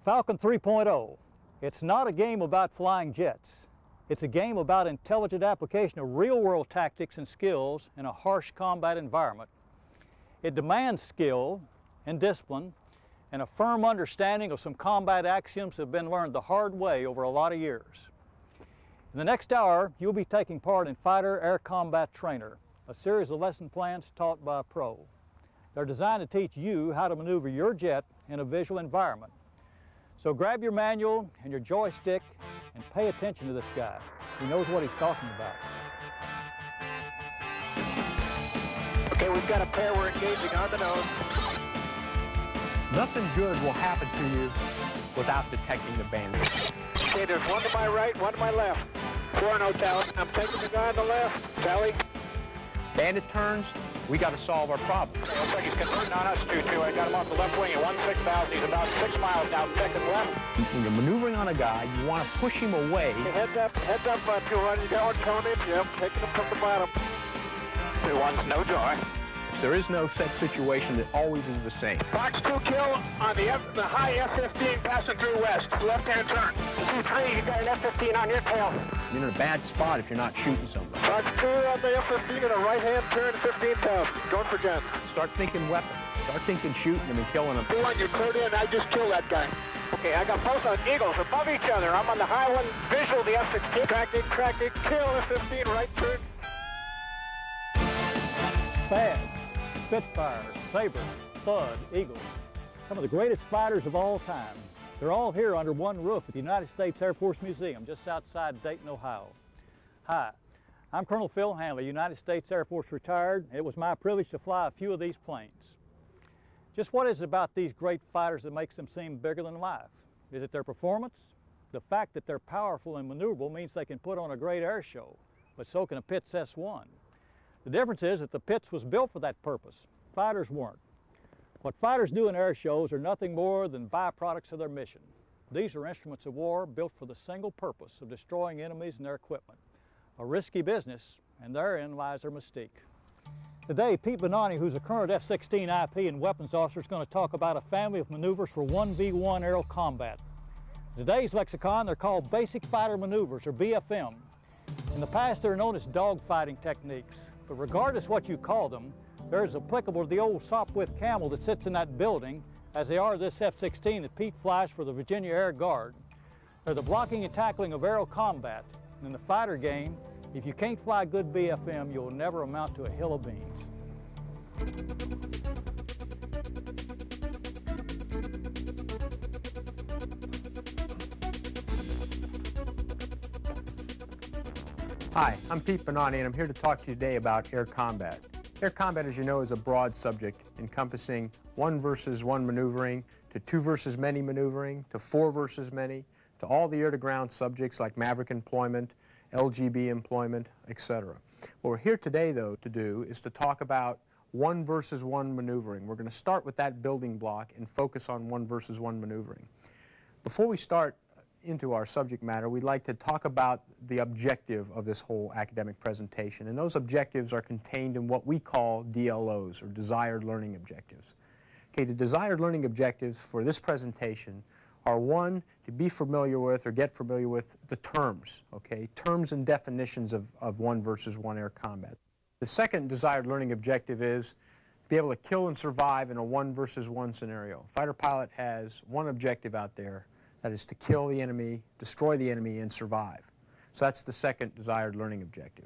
Falcon 3.0. It's not a game about flying jets. It's a game about intelligent application of real-world tactics and skills in a harsh combat environment. It demands skill and discipline and a firm understanding of some combat axioms that have been learned the hard way over a lot of years. In the next hour, you'll be taking part in Fighter Air Combat Trainer, a series of lesson plans taught by a pro. They're designed to teach you how to maneuver your jet in a visual environment. So grab your manual and your joystick and pay attention to this guy. He knows what he's talking about. Okay, we've got a pair we're engaging on the nose. Nothing good will happen to you without detecting the bandit. Okay, there's one to my right, one to my left. 4-0, Tally. I'm taking the guy on the left. Tally. Bandit turns, we got to solve our problem. Okay, looks like he's converting on us, 2-2. I got him off the left wing at 16,000. He's about 6 miles now, second left. When you're maneuvering on a guy, you want to push him away. Okay, heads up, 2-1. You got one coming in. Yep, taking him from the bottom. 2-1's no joy. There is no set situation that always is the same. Fox 2 kill on the high F-15 passing through west. Left-hand turn. 2-3, you got an F-15 on your tail. You're in a bad spot if you're not shooting somebody. Fox 2 on the F-15 and a right-hand turn, 15,000. Going for Jen. Start thinking weapons. Start thinking shooting them and killing them. 2-1, you cleared in. I just killed that guy. Okay, I got both on Eagles above each other. I'm on the high one, visual, the F-16. Tracked it, kill F-15, right turn. THAAD, Spitfire, Sabre, Thud, Eagle, some of the greatest fighters of all time. They're all here under one roof at the United States Air Force Museum just outside Dayton, Ohio. Hi, I'm Colonel Phil Hanley, United States Air Force retired. It was my privilege to fly a few of these planes. Just what is it about these great fighters that makes them seem bigger than life? Is it their performance? The fact that they're powerful and maneuverable means they can put on a great air show, but so can a Pitts S-1. The difference is that the Pitts was built for that purpose. Fighters weren't. What fighters do in air shows are nothing more than byproducts of their mission. These are instruments of war built for the single purpose of destroying enemies and their equipment. A risky business, and therein lies their mystique. Today, Pete Bonanni, who's a current F-16 IP and weapons officer, is going to talk about a family of maneuvers for 1v1 aerial combat. In today's lexicon, they're called Basic Fighter Maneuvers, or BFM. In the past, they're known as dogfighting techniques. But regardless what you call them, they're as applicable to the old Sopwith Camel that sits in that building as they are this F-16 that Pete flies for the Virginia Air Guard. They're the blocking and tackling of aerial combat. In the fighter game, if you can't fly good BFM, you'll never amount to a hill of beans. Hi, I'm Pete Bonanni, and I'm here to talk to you today about air combat. Air combat, as you know, is a broad subject encompassing 1 versus 1 maneuvering, to 2 versus many maneuvering, to 4 versus many, to all the air-to-ground subjects like Maverick employment, LGB employment, etc. What we're here today, though, to do is to talk about 1 versus 1 maneuvering. We're going to start with that building block and focus on 1 versus 1 maneuvering. Before we start into our subject matter, we'd like to talk about the objective of this whole academic presentation, and those objectives are contained in what we call DLOs, or Desired Learning Objectives. Okay, the Desired Learning Objectives for this presentation are 1, to be familiar with or get familiar with the terms, okay, terms and definitions of 1 versus 1 air combat. The second Desired Learning Objective is to be able to kill and survive in a 1 versus 1 scenario. A fighter pilot has one objective out there, that is to kill the enemy, destroy the enemy, and survive. So that's the second Desired Learning Objective.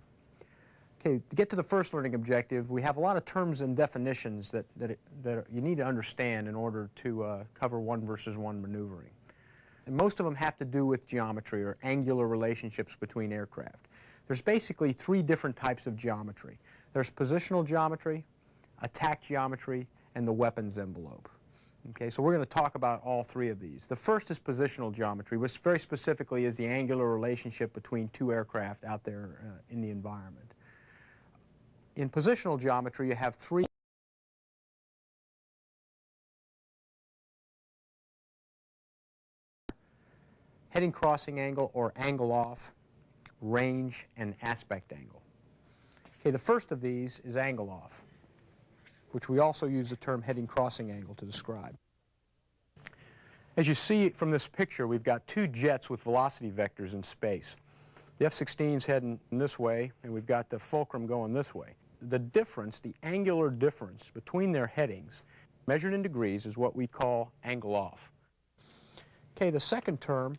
Okay, to get to the first learning objective, we have a lot of terms and definitions that you need to understand in order to cover 1 versus 1 maneuvering. And most of them have to do with geometry or angular relationships between aircraft. There's basically 3 different types of geometry. There's positional geometry, attack geometry, and the weapons envelope. Okay, so we're going to talk about all 3 of these. The first is positional geometry, which very specifically is the angular relationship between 2 aircraft out there in the environment. In positional geometry, you have 3 heading crossing angle or angle off, range, and aspect angle. Okay, the first of these is angle off, which we also use the term heading crossing angle to describe. As you see from this picture, we've got two jets with velocity vectors in space. The F-16's heading this way, and we've got the Fulcrum going this way. The difference, the angular difference between their headings, measured in degrees, is what we call angle off. Okay, the second term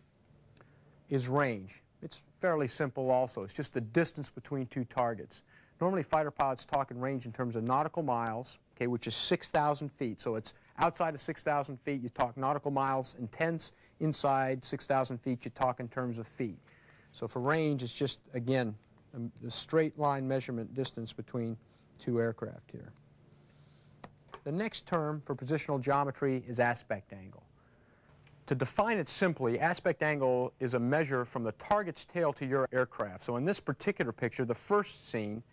is range. It's fairly simple also. It's just the distance between two targets. Normally fighter pilots talk in range in terms of nautical miles, okay, which is 6,000 feet. So it's outside of 6,000 feet, you talk nautical miles in tenths. Inside 6,000 feet, you talk in terms of feet. So for range, it's just, again, the straight line measurement distance between two aircraft here. The next term for positional geometry is aspect angle. To define it simply, aspect angle is a measure from the target's tail to your aircraft. So in this particular picture, the first scene,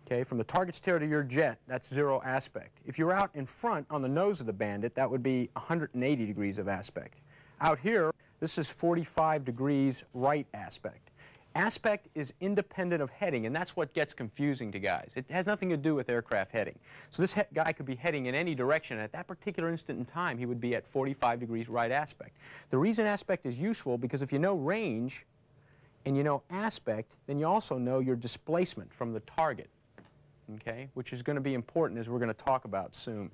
okay, from the target's tail to your jet, that's 0 aspect. If you're out in front on the nose of the Bandit, that would be 180 degrees of aspect. Out here, this is 45 degrees right aspect. Aspect is independent of heading, and that's what gets confusing to guys. It has nothing to do with aircraft heading. So this guy could be heading in any direction, and at that particular instant in time, he would be at 45 degrees right aspect. The reason aspect is useful because if you know range and you know aspect, then you also know your displacement from the target, okay, which is going to be important as we're going to talk about soon.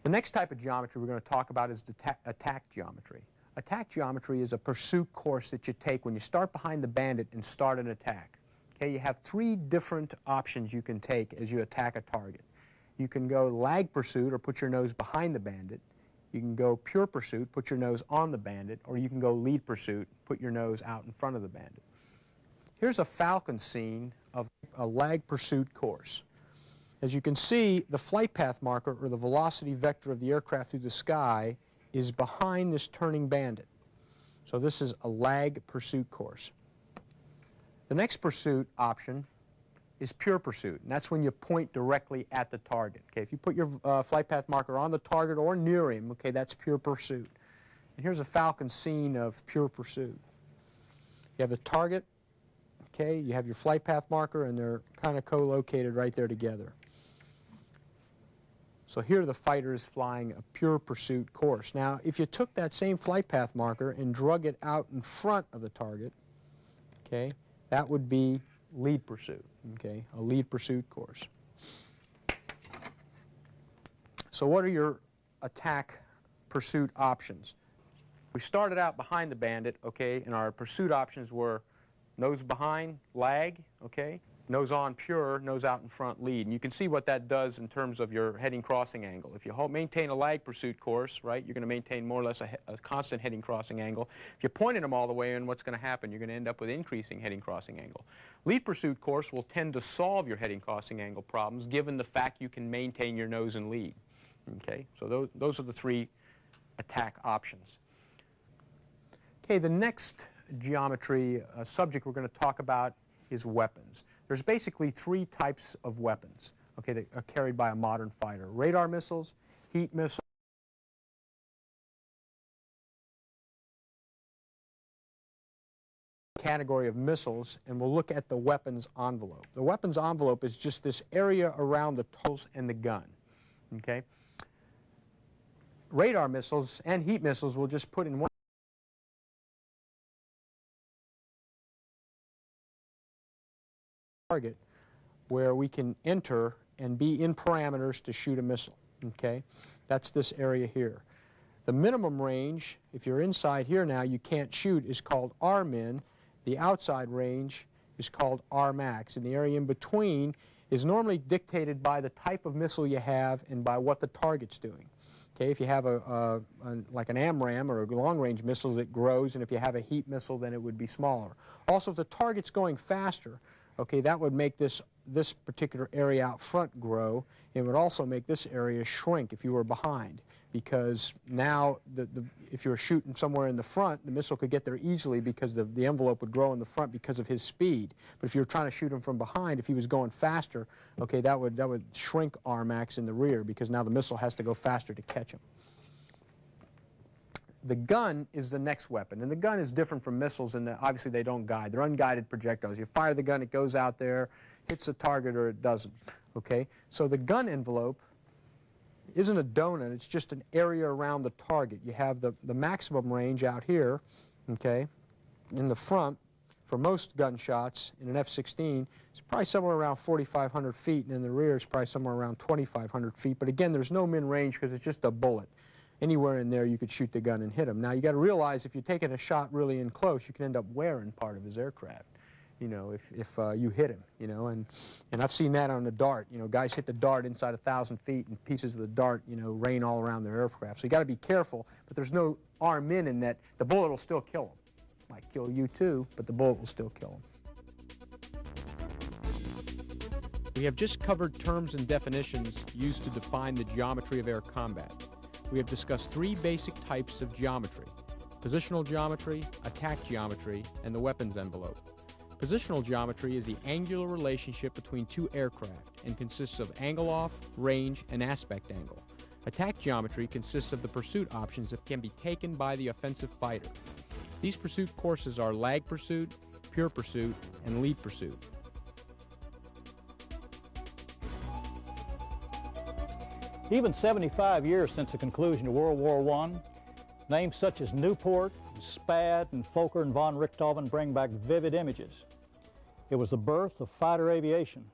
The next type of geometry we're going to talk about is attack geometry. Attack geometry is a pursuit course that you take when you start behind the Bandit and start an attack. Okay, you have 3 different options you can take as you attack a target. You can go lag pursuit, or put your nose behind the Bandit. You can go pure pursuit, put your nose on the Bandit, or you can go lead pursuit, put your nose out in front of the Bandit. Here's a Falcon scene of a lag pursuit course. As you can see, the flight path marker, or the velocity vector of the aircraft through the sky, is behind this turning Bandit. So this is a lag pursuit course. The next pursuit option is pure pursuit, and that's when you point directly at the target. Okay, if you put your flight path marker on the target or near him, okay, that's pure pursuit. And here's a Falcon scene of pure pursuit. You have the target, okay, you have your flight path marker, and they're kind of co-located right there together. So here the fighter is flying a pure pursuit course. Now, if you took that same flight path marker and drug it out in front of the target, okay, that would be lead pursuit, okay, a lead pursuit course. So what are your attack pursuit options? We started out behind the Bandit, okay, and our pursuit options were nose behind, lag, okay, nose on pure, nose out in front lead. And you can see what that does in terms of your heading crossing angle. If you maintain a lag pursuit course, right, you're going to maintain more or less a constant heading crossing angle. If you pointed them all the way in, what's going to happen? You're going to end up with increasing heading crossing angle. Lead pursuit course will tend to solve your heading crossing angle problems given the fact you can maintain your nose and lead. Okay, so those are the 3 attack options. Okay, the next geometry subject we're going to talk about is weapons. There's basically 3 types of weapons, okay, that are carried by a modern fighter: radar missiles, heat missiles, category of missiles, and we'll look at the weapons envelope. The weapons envelope is just this area around the tools and the gun, okay? Radar missiles and heat missiles we'll just put in one target where we can enter and be in parameters to shoot a missile, okay? That's this area here. The minimum range, if you're inside here now, you can't shoot, is called R-min. The outside range is called R-max, and the area in between is normally dictated by the type of missile you have and by what the target's doing. Okay, if you have like an AMRAAM or a long-range missile, it grows, and if you have a heat missile, then it would be smaller. Also, if the target's going faster, okay, that would make this particular area out front grow. It would also make this area shrink if you were behind, because now if you were shooting somewhere in the front, the missile could get there easily because the envelope would grow in the front because of his speed. But if you were trying to shoot him from behind, if he was going faster, okay, that would shrink R-max in the rear because now the missile has to go faster to catch him. The gun is the next weapon, and the gun is different from missiles in that obviously they don't guide. They're unguided projectiles. You fire the gun, it goes out there, hits the target, or it doesn't. Okay? So the gun envelope isn't a donut, it's just an area around the target. You have the maximum range out here, okay, in the front for most gunshots in an F-16. It's probably somewhere around 4,500 feet, and in the rear it's probably somewhere around 2,500 feet. But again, there's no min range because it's just a bullet. Anywhere in there you could shoot the gun and hit him. Now you got to realize if you're taking a shot really in close, you can end up wearing part of his aircraft, you know, if you hit him, you know, and I've seen that on the Dart. You know, guys hit the Dart inside 1,000 feet and pieces of the Dart, you know, rain all around their aircraft. So you got to be careful, but there's no arm in that the bullet will still kill him. Might kill you too, but the bullet will still kill him. We have just covered terms and definitions used to define the geometry of air combat. We have discussed three basic types of geometry: positional geometry, attack geometry, and the weapons envelope. Positional geometry is the angular relationship between two aircraft and consists of angle off, range, and aspect angle. Attack geometry consists of the pursuit options that can be taken by the offensive fighter. These pursuit courses are lag pursuit, pure pursuit, and lead pursuit. Even 75 years since the conclusion of World War I, names such as Newport, Spad, and Fokker and von Richthofen bring back vivid images. It was the birth of fighter aviation.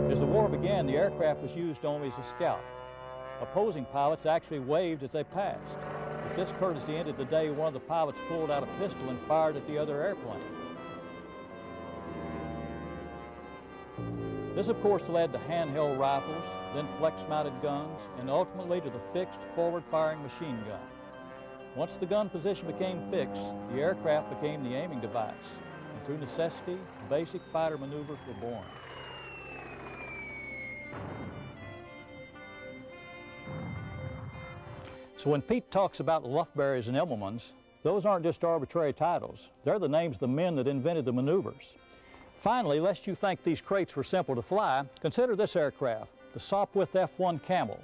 As the war began, the aircraft was used only as a scout. Opposing pilots actually waved as they passed. But this courtesy ended the day one of the pilots pulled out a pistol and fired at the other airplane. This, of course, led to handheld rifles, then flex-mounted guns, and ultimately to the fixed forward-firing machine gun. Once the gun position became fixed, the aircraft became the aiming device, and through necessity, basic fighter maneuvers were born. So when Pete talks about Lufberys and Immelmans, those aren't just arbitrary titles. They're the names of the men that invented the maneuvers. Finally, lest you think these crates were simple to fly, consider this aircraft, the Sopwith F-1 Camel.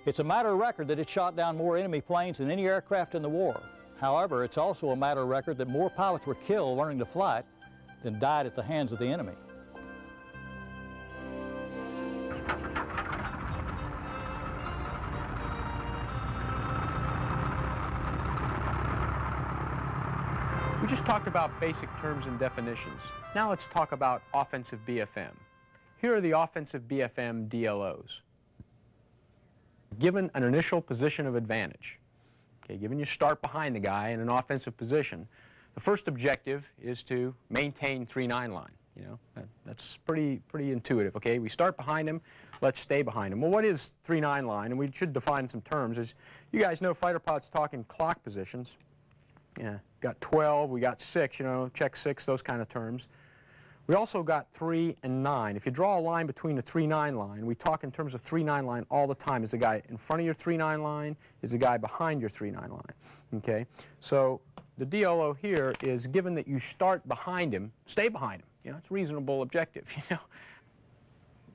It's a matter of record that it shot down more enemy planes than any aircraft in the war. However, it's also a matter of record that more pilots were killed learning to fly it than died at the hands of the enemy. We just talked about basic terms and definitions. Now let's talk about offensive BFM. Here are the offensive BFM DLOs. Given an initial position of advantage, okay, given you start behind the guy in an offensive position, the first objective is to maintain 3-9 line. You know, that's pretty intuitive. Okay, we start behind him, let's stay behind him. Well, what is 3-9 line? And we should define some terms. As you guys know, fighter pilots talk in clock positions. Yeah, got 12, we got 6, you know, check 6, those kind of terms. We also got 3 and 9. If you draw a line between the 3-9 line, we talk in terms of 3-9 line all the time. Is the guy in front of your 3-9 line? Is the guy behind your 3-9 line? Okay, so the DLO here is given that you start behind him, stay behind him. You know, it's a reasonable objective, you know.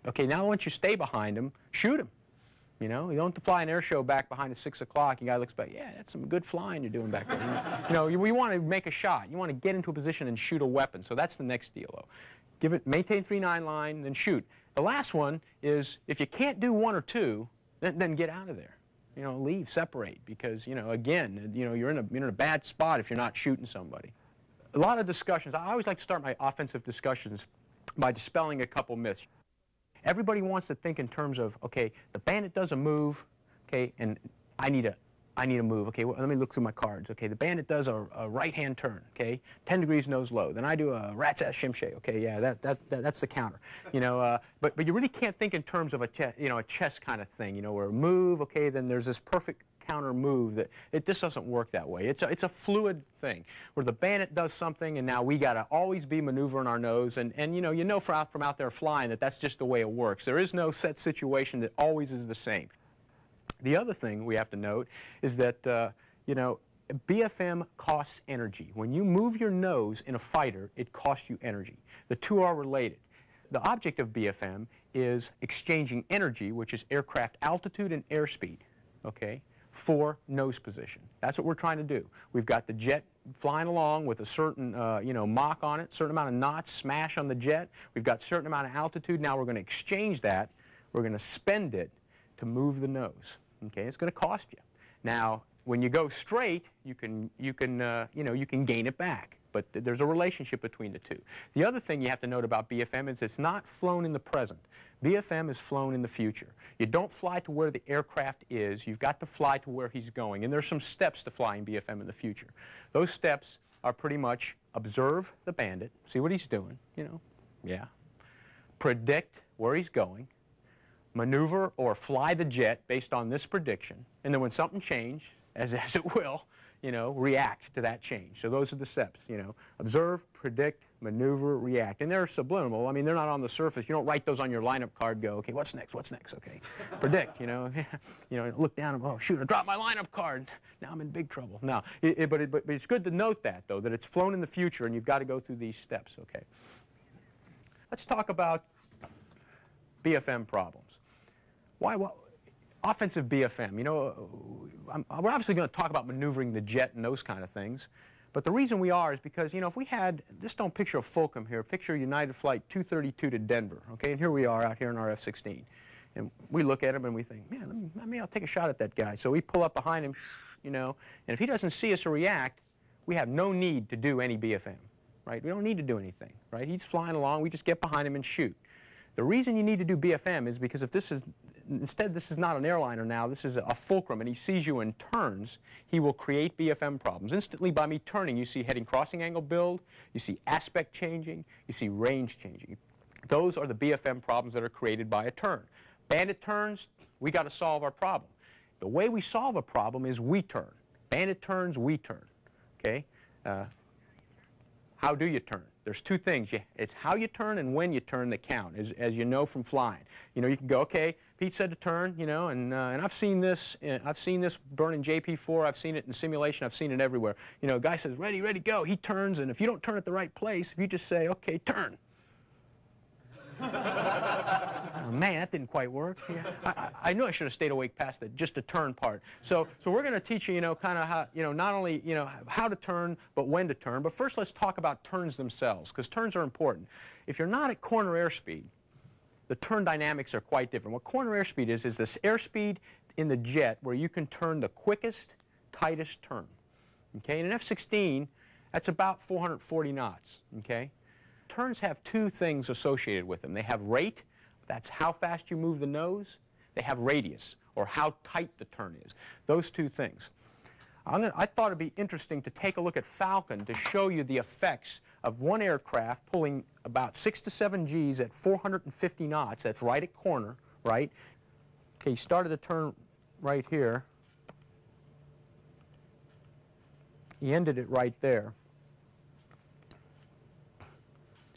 Okay, now once you stay behind him, shoot him. You know, you don't have to fly an air show back behind at 6 o'clock. The guy looks back, yeah, that's some good flying you're doing back there. You know, we want to make a shot. You want to get into a position and shoot a weapon. So that's the next DLO. Give it, maintain 3-9 line, then shoot. The last one is if you can't do 1 or 2, then get out of there. You know, leave, separate, because, you know, again, you know, you're in a bad spot if you're not shooting somebody. A lot of discussions. I always like to start my offensive discussions by dispelling a couple myths. Everybody wants to think in terms of, okay, the bandit does a move, okay, and I need a move. Okay, well, let me look through my cards. Okay, the bandit does a right-hand turn. Okay, 10 degrees nose low. Then I do a rat's ass shimshay. Okay, yeah, that's the counter. You know, but you really can't think in terms of a chess kind of thing. You know, where a move. Okay, then there's this perfect counter move that this doesn't work that way. It's a fluid thing where the bandit does something and now we got to always be maneuvering our nose and you know from out there flying that that's just the way it works. There is no set situation that always is the same. The other thing we have to note is that you know, BFM costs energy. When you move your nose in a fighter, it costs you energy. The two are related. The object of BFM is exchanging energy, which is aircraft altitude and airspeed. Okay, for nose position. That's what we're trying to do. We've got the jet flying along with a certain, Mach on it, certain amount of knots, smash on the jet. We've got a certain amount of altitude. Now we're going to exchange that. We're going to spend it to move the nose. Okay, it's going to cost you. Now, when you go straight, you can gain it back. But there's a relationship between the two. The other thing you have to note about BFM is it's not flown in the present. BFM is flown in the future. You don't fly to where the aircraft is. You've got to fly to where he's going. And there's some steps to flying BFM in the future. Those steps are pretty much observe the bandit, see what he's doing, predict where he's going, maneuver or fly the jet based on this prediction, and then when something changes, as it will, react to that change. So those are the steps, observe, predict, maneuver, react. And they're subliminal. I mean, they're not on the surface. You don't write those on your lineup card, go, okay, what's next, okay. Predict, look down and, oh, shoot, I dropped my lineup card. Now I'm in big trouble. No, but it's good to note that, though, that it's flown in the future and you've got to go through these steps, okay. Let's talk about BFM problems. Why? Offensive BFM, we're obviously going to talk about maneuvering the jet and those kind of things, but the reason we are is because, if we had, just don't picture a Fulcrum here, picture United Flight 232 to Denver, okay, and here we are out here in our F-16, and we look at him and we think, man, I'll take a shot at that guy. So we pull up behind him, and if he doesn't see us or react, we have no need to do any BFM, right? We don't need to do anything, right? He's flying along, we just get behind him and shoot. The reason you need to do BFM is because if instead this is not an airliner now, this is a Fulcrum, and he sees you and turns, he will create BFM problems. Instantly by me turning, you see heading crossing angle build, you see aspect changing, you see range changing. Those are the BFM problems that are created by a turn. Bandit turns, we got to solve our problem. The way we solve a problem is we turn. Bandit turns, we turn. Okay? How do you turn? There's two things. It's how you turn and when you turn that count, as you know from flying. You can go, okay, Pete said to turn, and I've seen this. I've seen this burn in JP4. I've seen it in simulation. I've seen it everywhere. A guy says, ready, go. He turns, and if you don't turn at the right place, if you just say, okay, turn. Oh, man, that didn't quite work. Yeah. I knew I should have stayed awake past just the turn part. So we're going to teach you, kind of how, not only, how to turn, but when to turn. But first, let's talk about turns themselves, because turns are important. If you're not at corner airspeed, the turn dynamics are quite different. What corner airspeed is this airspeed in the jet where you can turn the quickest, tightest turn. Okay, in an F-16, that's about 440 knots. Okay. Turns have two things associated with them. They have rate, that's how fast you move the nose. They have radius, or how tight the turn is. Those two things. I thought it'd be interesting to take a look at Falcon to show you the effects of one aircraft pulling about 6 to 7 Gs at 450 knots. That's right at corner, right? Okay, you started the turn right here. He ended it right there.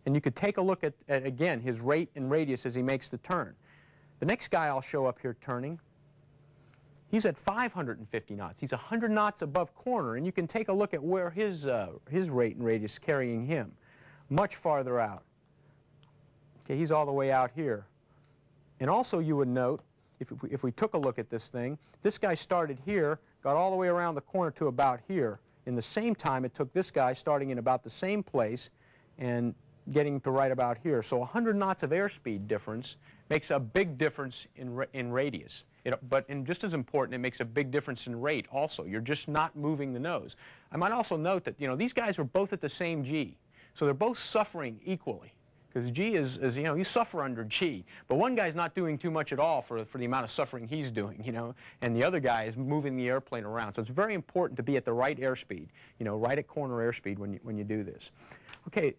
And you could take a look at, again, his rate and radius as he makes the turn. The next guy I'll show up here turning, he's at 550 knots. He's 100 knots above corner, and you can take a look at where his rate and radius is carrying him, much farther out. Okay, he's all the way out here. And also you would note, if we took a look at this thing, this guy started here, got all the way around the corner to about here. In the same time, it took this guy starting in about the same place and getting to right about here. So 100 knots of airspeed difference makes a big difference in radius. But just as important, it makes a big difference in rate also. You're just not moving the nose. I might also note that these guys were both at the same G. So they're both suffering equally. Because G is you suffer under G. But one guy's not doing too much at all for the amount of suffering he's doing, and the other guy is moving the airplane around. So it's very important to be at the right airspeed, right at corner airspeed when you do this. Okay.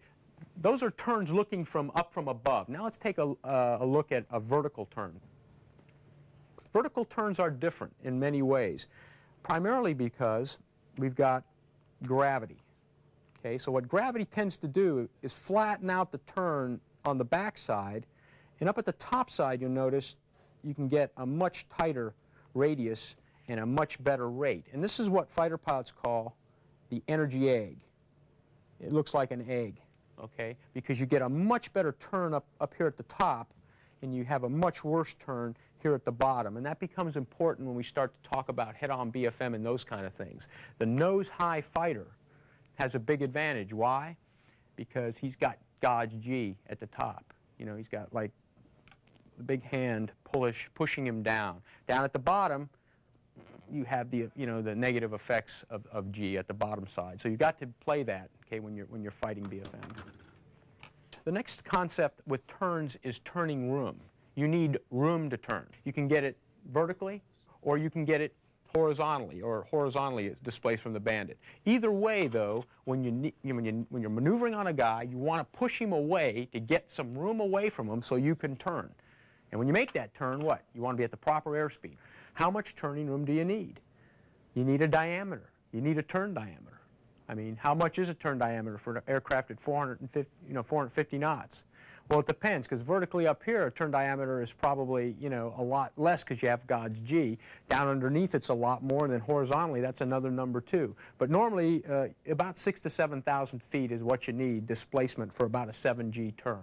Those are turns looking up from above. Now let's take a look at a vertical turn. Vertical turns are different in many ways, primarily because we've got gravity. Okay, so what gravity tends to do is flatten out the turn on the back side, and up at the top side you'll notice you can get a much tighter radius and a much better rate. And this is what fighter pilots call the energy egg. It looks like an egg. Okay, because you get a much better turn up here at the top, and you have a much worse turn here at the bottom. And that becomes important when we start to talk about head-on BFM and those kind of things. The nose-high fighter has a big advantage. Why? Because he's got God's G at the top. You know, he's got like the big hand pushing him down. Down at the bottom, you have the, you know, the negative effects of G at the bottom side. So you've got to play that, okay, when you're fighting BFM. The next concept with turns is turning room. You need room to turn. You can get it vertically, or you can get it horizontally, or horizontally displaced from the bandit. Either way, though, when you're maneuvering on a guy, you want to push him away to get some room away from him so you can turn. And when you make that turn, what? You want to be at the proper airspeed. How much turning room do you need? You need a diameter. You need a turn diameter. I mean, how much is a turn diameter for an aircraft at 450 knots? Well, it depends, because vertically up here, a turn diameter is probably, you know, a lot less because you have God's G. Down underneath, it's a lot more, and then horizontally, that's another number too. But normally, about 6,000 to 7,000 feet is what you need displacement for about a 7G turn.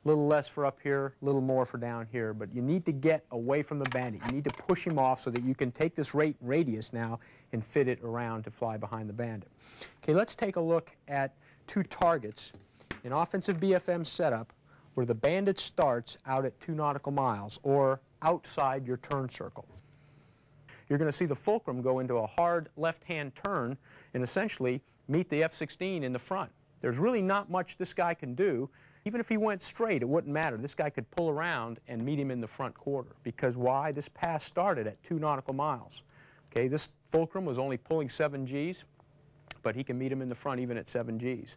A little less for up here, a little more for down here, but you need to get away from the bandit. You need to push him off so that you can take this radius now and fit it around to fly behind the bandit. Okay, let's take a look at two targets in offensive BFM setup where the bandit starts out at 2 nautical miles or outside your turn circle. You're going to see the fulcrum go into a hard left-hand turn and essentially meet the F-16 in the front. There's really not much this guy can do. Even if he went straight, it wouldn't matter. This guy could pull around and meet him in the front quarter. Because why? This pass started at 2 nautical miles. Okay, this fulcrum was only pulling 7 Gs, but he can meet him in the front even at 7 Gs.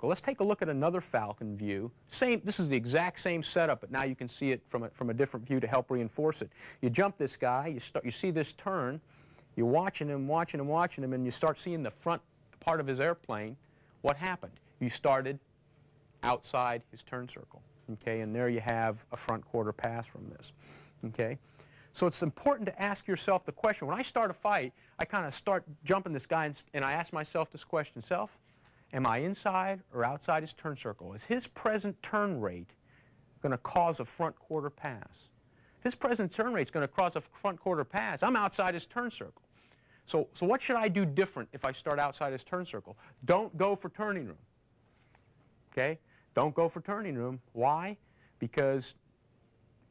Well, let's take a look at another Falcon view. This is the exact same setup, but now you can see it from a different view to help reinforce it. You jump this guy, you see this turn, you're watching him, and you start seeing the front part of his airplane. What happened? You started outside his turn circle, okay, and there you have a front quarter pass from this, okay. So it's important to ask yourself the question. When I start a fight, I kind of start jumping this guy, and I ask myself this question: self, am I inside or outside his turn circle? Is his present turn rate going to cause a front quarter pass? If his present turn rate is going to cause a front quarter pass, I'm outside his turn circle. So what should I do different if I start outside his turn circle? Don't go for turning room, okay? Don't go for turning room. Why? Because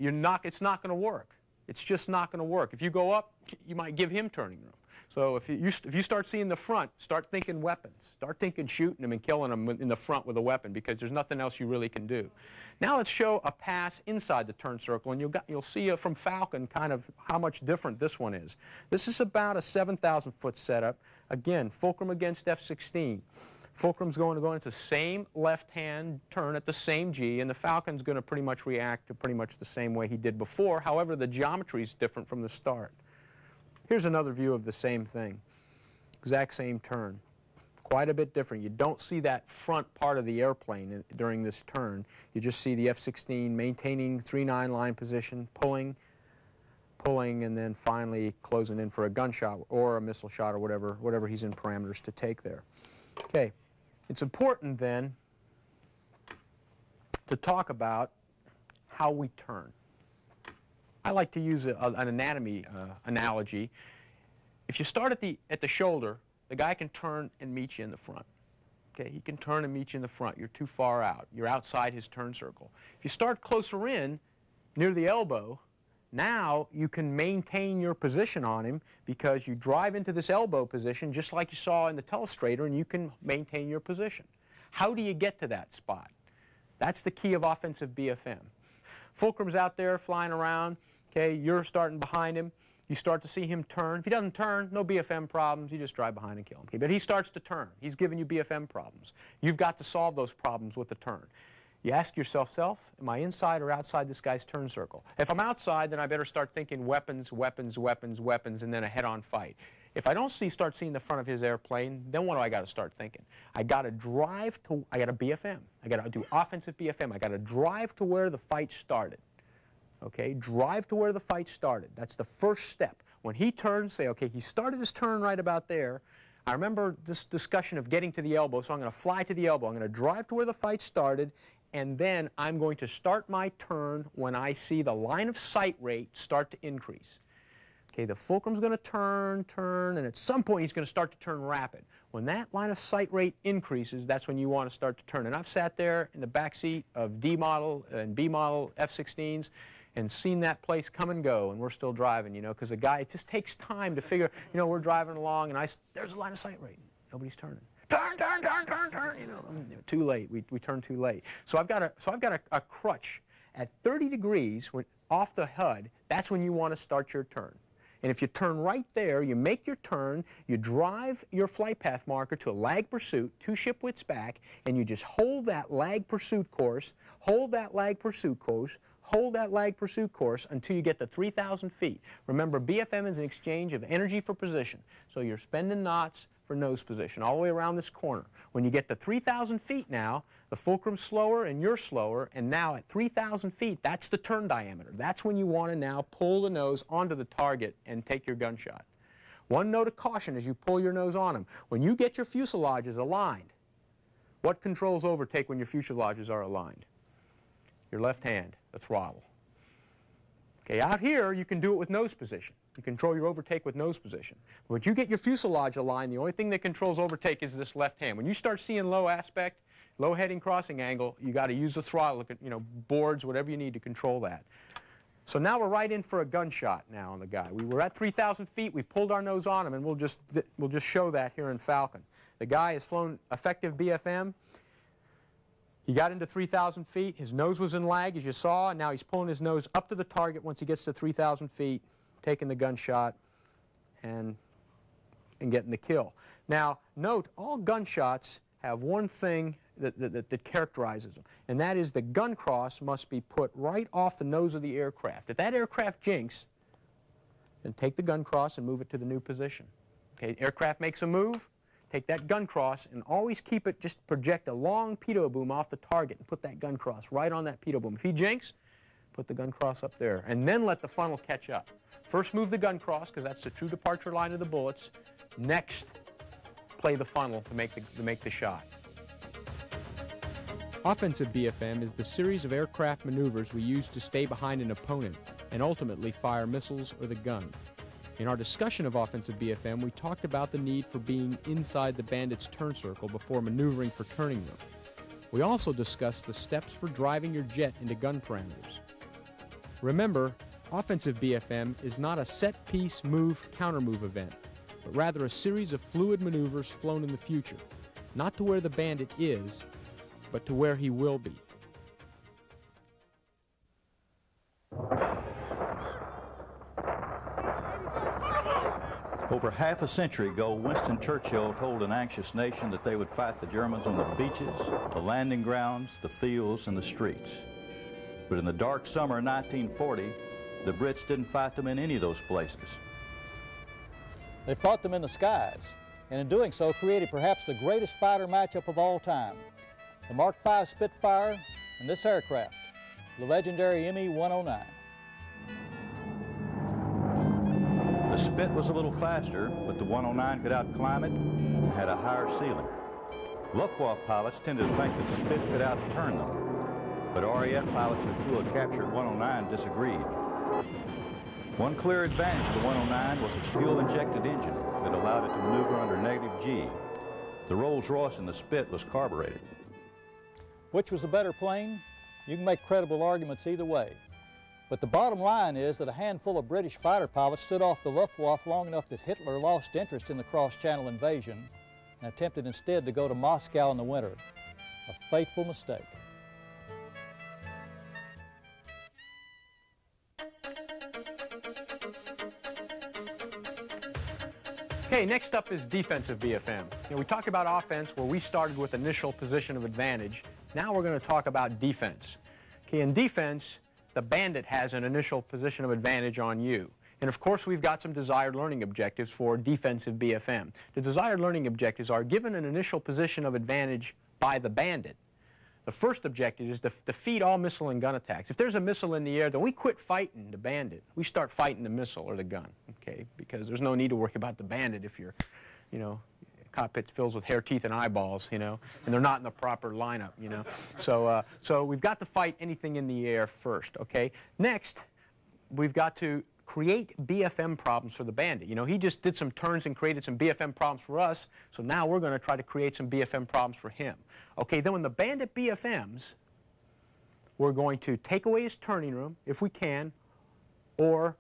it's not going to work. It's just not going to work. If you go up, you might give him turning room. So if you start seeing the front, start thinking weapons. Start thinking shooting him and killing him in the front with a weapon, because there's nothing else you really can do. Now let's show a pass inside the turn circle, and you'll see from Falcon kind of how much different this one is. This is about a 7,000-foot setup. Again, fulcrum against F-16. Fulcrum's going to go into the same left-hand turn at the same G, and the Falcon's going to pretty much react to pretty much the same way he did before. However, the geometry is different from the start. Here's another view of the same thing. Exact same turn. Quite a bit different. You don't see that front part of the airplane during this turn. You just see the F-16 maintaining 3-9 line position, pulling, and then finally closing in for a gunshot or a missile shot or whatever he's in parameters to take there. Okay. It's important then to talk about how we turn. I like to use an anatomy analogy. If you start at the shoulder, the guy can turn and meet you in the front. Okay, he can turn and meet you in the front. You're too far out. You're outside his turn circle. If you start closer in, near the elbow, now you can maintain your position on him because you drive into this elbow position just like you saw in the telestrator, and you can maintain your position. How do you get to that spot? That's the key of offensive BFM. Fulcrum's out there flying around. Okay, you're starting behind him. You start to see him turn. If he doesn't turn, no BFM problems. You just drive behind and kill him. Okay, but he starts to turn. He's giving you BFM problems. You've got to solve those problems with the turn. You ask yourself, am I inside or outside this guy's turn circle? If I'm outside, then I better start thinking weapons, weapons, weapons, weapons, and then a head-on fight. If I don't start seeing the front of his airplane, then what do I got to start thinking? I got to I got to BFM. I got to do offensive BFM. I got to drive to where the fight started. Okay, drive to where the fight started. That's the first step. When he turns, say, okay, he started his turn right about there. I remember this discussion of getting to the elbow, so I'm going to fly to the elbow. I'm going to drive to where the fight started, and then I'm going to start my turn when I see the line of sight rate start to increase. Okay, the fulcrum's going to turn, and at some point he's going to start to turn rapid. When that line of sight rate increases, that's when you want to start to turn. And I've sat there in the back seat of D model and B model F-16s and seen that place come and go, and we're still driving, you know, because the guy, it just takes time to figure, you know, we're driving along, and there's a line of sight rate. Nobody's turning. Turn, you know, too late. We turned too late. So I've got a crutch at 30 degrees off the HUD. That's when you want to start your turn. And if you turn right there, you make your turn, you drive your flight path marker to a lag pursuit, 2 ship widths back, and you just hold that lag pursuit course, hold that lag pursuit course, hold that lag pursuit course until you get to 3,000 feet. Remember, BFM is an exchange of energy for position. So you're spending knots for nose position all the way around this corner. When you get to 3,000 feet now, the fulcrum's slower and you're slower, and now at 3,000 feet, that's the turn diameter. That's when you want to now pull the nose onto the target and take your gunshot. One note of caution as you pull your nose on them. When you get your fuselages aligned, what controls overtake when your fuselages are aligned? Your left hand, the throttle. Okay, out here, you can do it with nose position. You control your overtake with nose position. When you get your fuselage aligned, the only thing that controls overtake is this left hand. When you start seeing low aspect, low heading crossing angle, you got to use the throttle, look at, you know, boards, whatever you need to control that. So now we're right in for a gunshot now on the guy. We were at 3,000 feet, we pulled our nose on him, and we'll just show that here in Falcon. The guy has flown effective BFM. He got into 3,000 feet, his nose was in lag as you saw, and now he's pulling his nose up to the target once he gets to 3,000 feet, taking the gunshot and getting the kill. Now note, all gunshots have one thing that characterizes them, and that is the gun cross must be put right off the nose of the aircraft. If that aircraft jinks, then take the gun cross and move it to the new position. Okay, aircraft makes a move, take that gun cross and always keep it, just project a long pitot boom off the target and put that gun cross right on that pitot boom. If he jinks, put the gun cross up there, and then let the funnel catch up. First move the gun cross, because that's the true departure line of the bullets. Next, play the funnel to make the shot. Offensive BFM is the series of aircraft maneuvers we use to stay behind an opponent and ultimately fire missiles or the gun. In our discussion of offensive BFM, we talked about the need for being inside the bandit's turn circle before maneuvering for turning them. We also discussed the steps for driving your jet into gun parameters. Remember, offensive BFM is not a set-piece move-counter-move event, but rather a series of fluid maneuvers flown in the future, not to where the bandit is, but to where he will be. Over half a century ago, Winston Churchill told an anxious nation that they would fight the Germans on the beaches, the landing grounds, the fields, and the streets. But in the dark summer of 1940, the Brits didn't fight them in any of those places. They fought them in the skies, and in doing so created perhaps the greatest fighter matchup of all time. The Mark V Spitfire and this aircraft, the legendary ME-109. The Spit was a little faster, but the 109 could outclimb it and had a higher ceiling. Luftwaffe pilots tended to think that Spit could outturn them, but RAF pilots who flew a captured 109 disagreed. One clear advantage of the 109 was its fuel-injected engine that allowed it to maneuver under negative G. The Rolls-Royce in the Spit was carbureted. Which was the better plane? You can make credible arguments either way. But the bottom line is that a handful of British fighter pilots stood off the Luftwaffe long enough that Hitler lost interest in the cross-channel invasion and attempted instead to go to Moscow in the winter. A fateful mistake. Okay, next up is defensive BFM. We talked about offense where we started with initial position of advantage. Now we're going to talk about defense. Okay, in defense, the bandit has an initial position of advantage on you. And of course, we've got some desired learning objectives for defensive BFM. The desired learning objectives are given an initial position of advantage by the bandit. The first objective is to defeat all missile and gun attacks. If there's a missile in the air, then we quit fighting the bandit. We start fighting the missile or the gun, okay? Because there's no need to worry about the bandit if you're, you know, cockpit fills with hair, teeth, and eyeballs, you know, and they're not in the proper lineup, you know. So we've got to fight anything in the air first, okay? Next, we've got to create BFM problems for the Bandit. You know, he just did some turns and created some BFM problems for us, so now we're going to try to create some BFM problems for him. Okay, then when the Bandit BFMs, we're going to take away his turning room, if we can, or,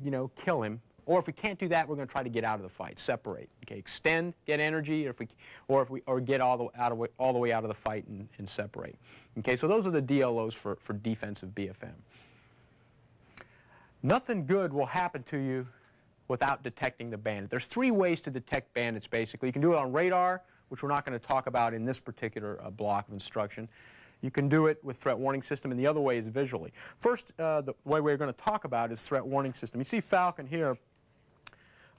you know, kill him. Or if we can't do that, we're going to try to get out of the fight, separate. Okay, extend, get energy, or get all the way out of the fight and separate. Okay, so those are the DLOs for defensive BFM. Nothing good will happen to you without detecting the Bandit. There's 3 ways to detect bandits, basically. You can do it on radar, which we're not going to talk about in this particular block of instruction. You can do it with threat warning system, and the other way is visually. First, the way we're going to talk about is threat warning system. You see Falcon here,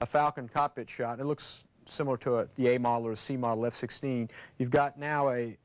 a Falcon cockpit shot. It looks similar to the A model or a C model F-16. You've got now a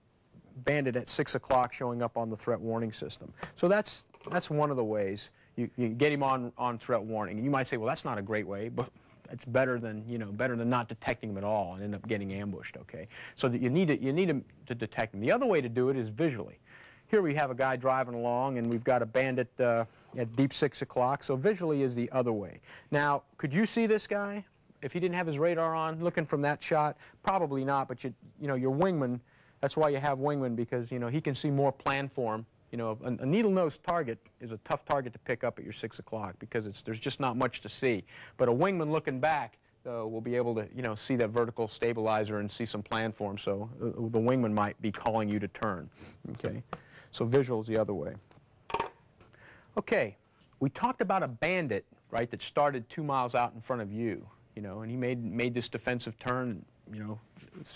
Bandit at 6 o'clock showing up on the threat warning system. So that's one of the ways you get him on threat warning. And you might say, well, that's not a great way, but it's better than, you know, better than not detecting him at all and end up getting ambushed. Okay, so that you need him to detect him. The other way to do it is visually. Here we have a guy driving along, and we've got a Bandit at deep 6 o'clock, so visually is the other way. Now, could you see this guy if he didn't have his radar on, looking from that shot? Probably not, but you know, your wingman, that's why you have wingman, because, you know, he can see more plan for him. You know, a needle-nosed target is a tough target to pick up at your 6 o'clock because there's just not much to see. But a wingman looking back will be able to, you know, see that vertical stabilizer and see some plan for him, so the wingman might be calling you to turn. Okay. So visual is the other way. Okay, we talked about a Bandit, right, that started 2 miles out in front of you, you know, and he made this defensive turn. You know,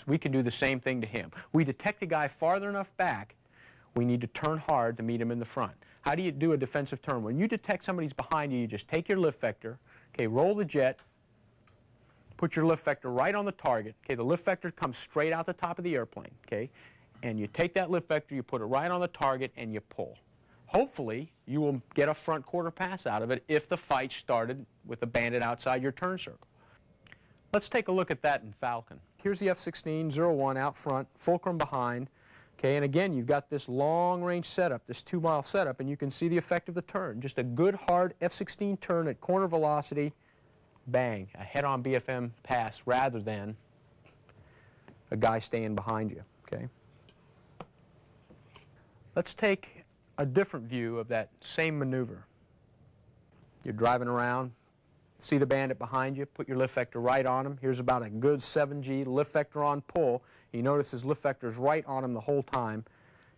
we can do the same thing to him. We detect a guy farther enough back, we need to turn hard to meet him in the front. How do you do a defensive turn? When you detect somebody's behind you, you just take your lift vector, okay, roll the jet, put your lift vector right on the target. Okay, the lift vector comes straight out the top of the airplane, okay? And you take that lift vector, you put it right on the target, and you pull. Hopefully, you will get a front quarter pass out of it if the fight started with a Bandit outside your turn circle. Let's take a look at that in Falcon. Here's the F-16, 01 out front, Fulcrum behind. Okay, and again, you've got this long-range setup, this 2-mile setup, and you can see the effect of the turn. Just a good, hard F-16 turn at corner velocity, bang, a head-on BFM pass rather than a guy staying behind you, okay? Let's take a different view of that same maneuver. You're driving around, see the Bandit behind you, put your lift vector right on him. Here's about a good 7G lift vector on pull. You notice his lift vector is right on him the whole time,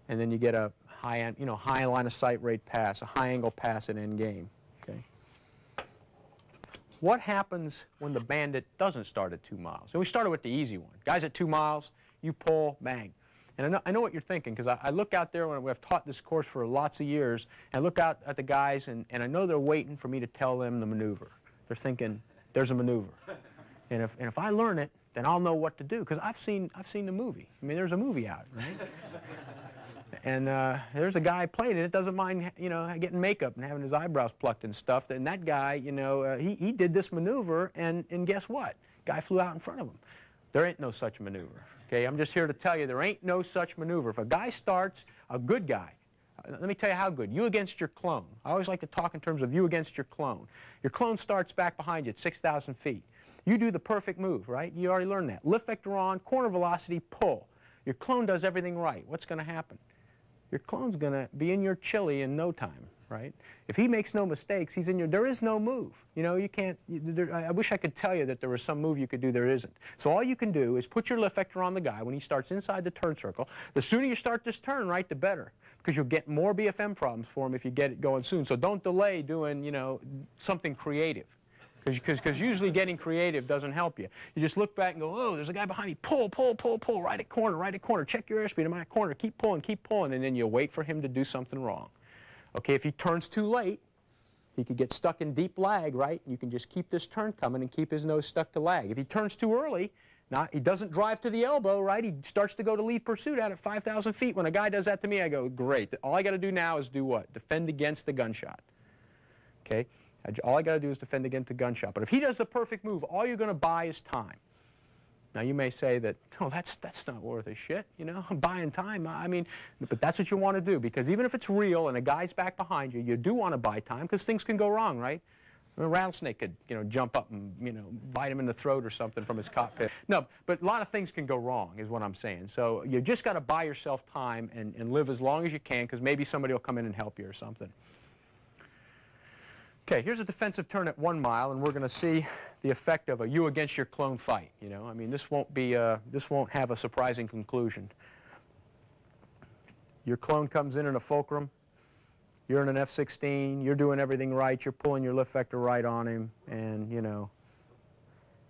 and then you get a high line of sight rate pass, a high angle pass at end game. Okay. What happens when the Bandit doesn't start at 2 miles? And we started with the easy one. Guys at 2 miles, you pull, bang. And I know what you're thinking, because I look out there when I've taught this course for lots of years, and I look out at the guys, and I know they're waiting for me to tell them the maneuver. They're thinking, there's a maneuver. And if I learn it, then I'll know what to do, because I've seen the movie. I mean, there's a movie out, right? And there's a guy playing it that doesn't mind, you know, getting makeup and having his eyebrows plucked and stuff. And that guy, you know, he did this maneuver, and guess what? Guy flew out in front of him. There ain't no such maneuver. Okay, I'm just here to tell you there ain't no such maneuver. If a guy starts, a good guy, let me tell you how good. You against your clone. I always like to talk in terms of you against your clone. Your clone starts back behind you at 6,000 feet. You do the perfect move, right? You already learned that. Lift vector on, corner velocity, pull. Your clone does everything right. What's going to happen? Your clone's going to be in your chili in no time, right? If he makes no mistakes, he's in your, there is no move. You know, you can't, I wish I could tell you that there was some move you could do, there isn't. So all you can do is put your lift vector on the guy when he starts inside the turn circle. The sooner you start this turn, right, the better, because you'll get more BFM problems for him if you get it going soon. So don't delay doing, you know, something creative. Because usually getting creative doesn't help you. You just look back and go, oh, there's a guy behind me. Pull, pull, pull, pull, right at corner, right at corner. Check your airspeed in my corner. Keep pulling, and then you wait for him to do something wrong. Okay, if he turns too late, he could get stuck in deep lag, right? You can just keep this turn coming and keep his nose stuck to lag. If he turns too early, he doesn't drive to the elbow, right? He starts to go to lead pursuit out at 5,000 feet. When a guy does that to me, I go, great. All I got to do now is do what? Defend against the gunshot. Okay? All I got to do is defend against the gunshot. But if he does the perfect move, all you're going to buy is time. Now you may say that, oh, that's not worth a shit, you know, I'm buying time. I mean, but that's what you want to do, because even if it's real and a guy's back behind you, you do want to buy time because things can go wrong, right? A rattlesnake could, you know, jump up and, you know, bite him in the throat or something from his cockpit. No, but a lot of things can go wrong is what I'm saying. So you just got to buy yourself time and live as long as you can, because maybe somebody will come in and help you or something. Okay, here's a defensive turn at 1 mile, and we're going to see the effect of a you against your clone fight. You know, I mean, this won't have a surprising conclusion. Your clone comes in a fulcrum. You're in an F-16. You're doing everything right. You're pulling your lift vector right on him, and you know,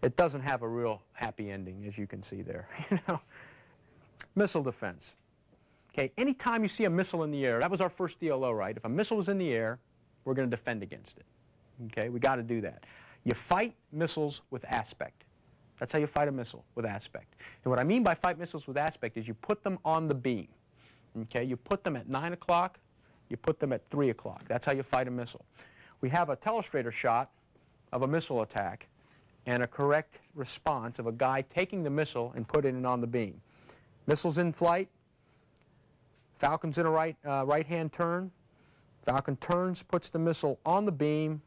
it doesn't have a real happy ending, as you can see there. You know, missile defense. Okay, anytime you see a missile in the air, that was our first DLO, right? If a missile was in the air, we're going to defend against it. Okay, we got to do that. You fight missiles with aspect. That's how you fight a missile, with aspect. And what I mean by fight missiles with aspect is you put them on the beam. Okay, you put them at 9 o'clock, you put them at 3 o'clock. That's how you fight a missile. We have a telestrator shot of a missile attack and a correct response of a guy taking the missile and putting it on the beam. Missile's in flight. Falcon's in a right-hand turn. Falcon turns, puts the missile on the beam,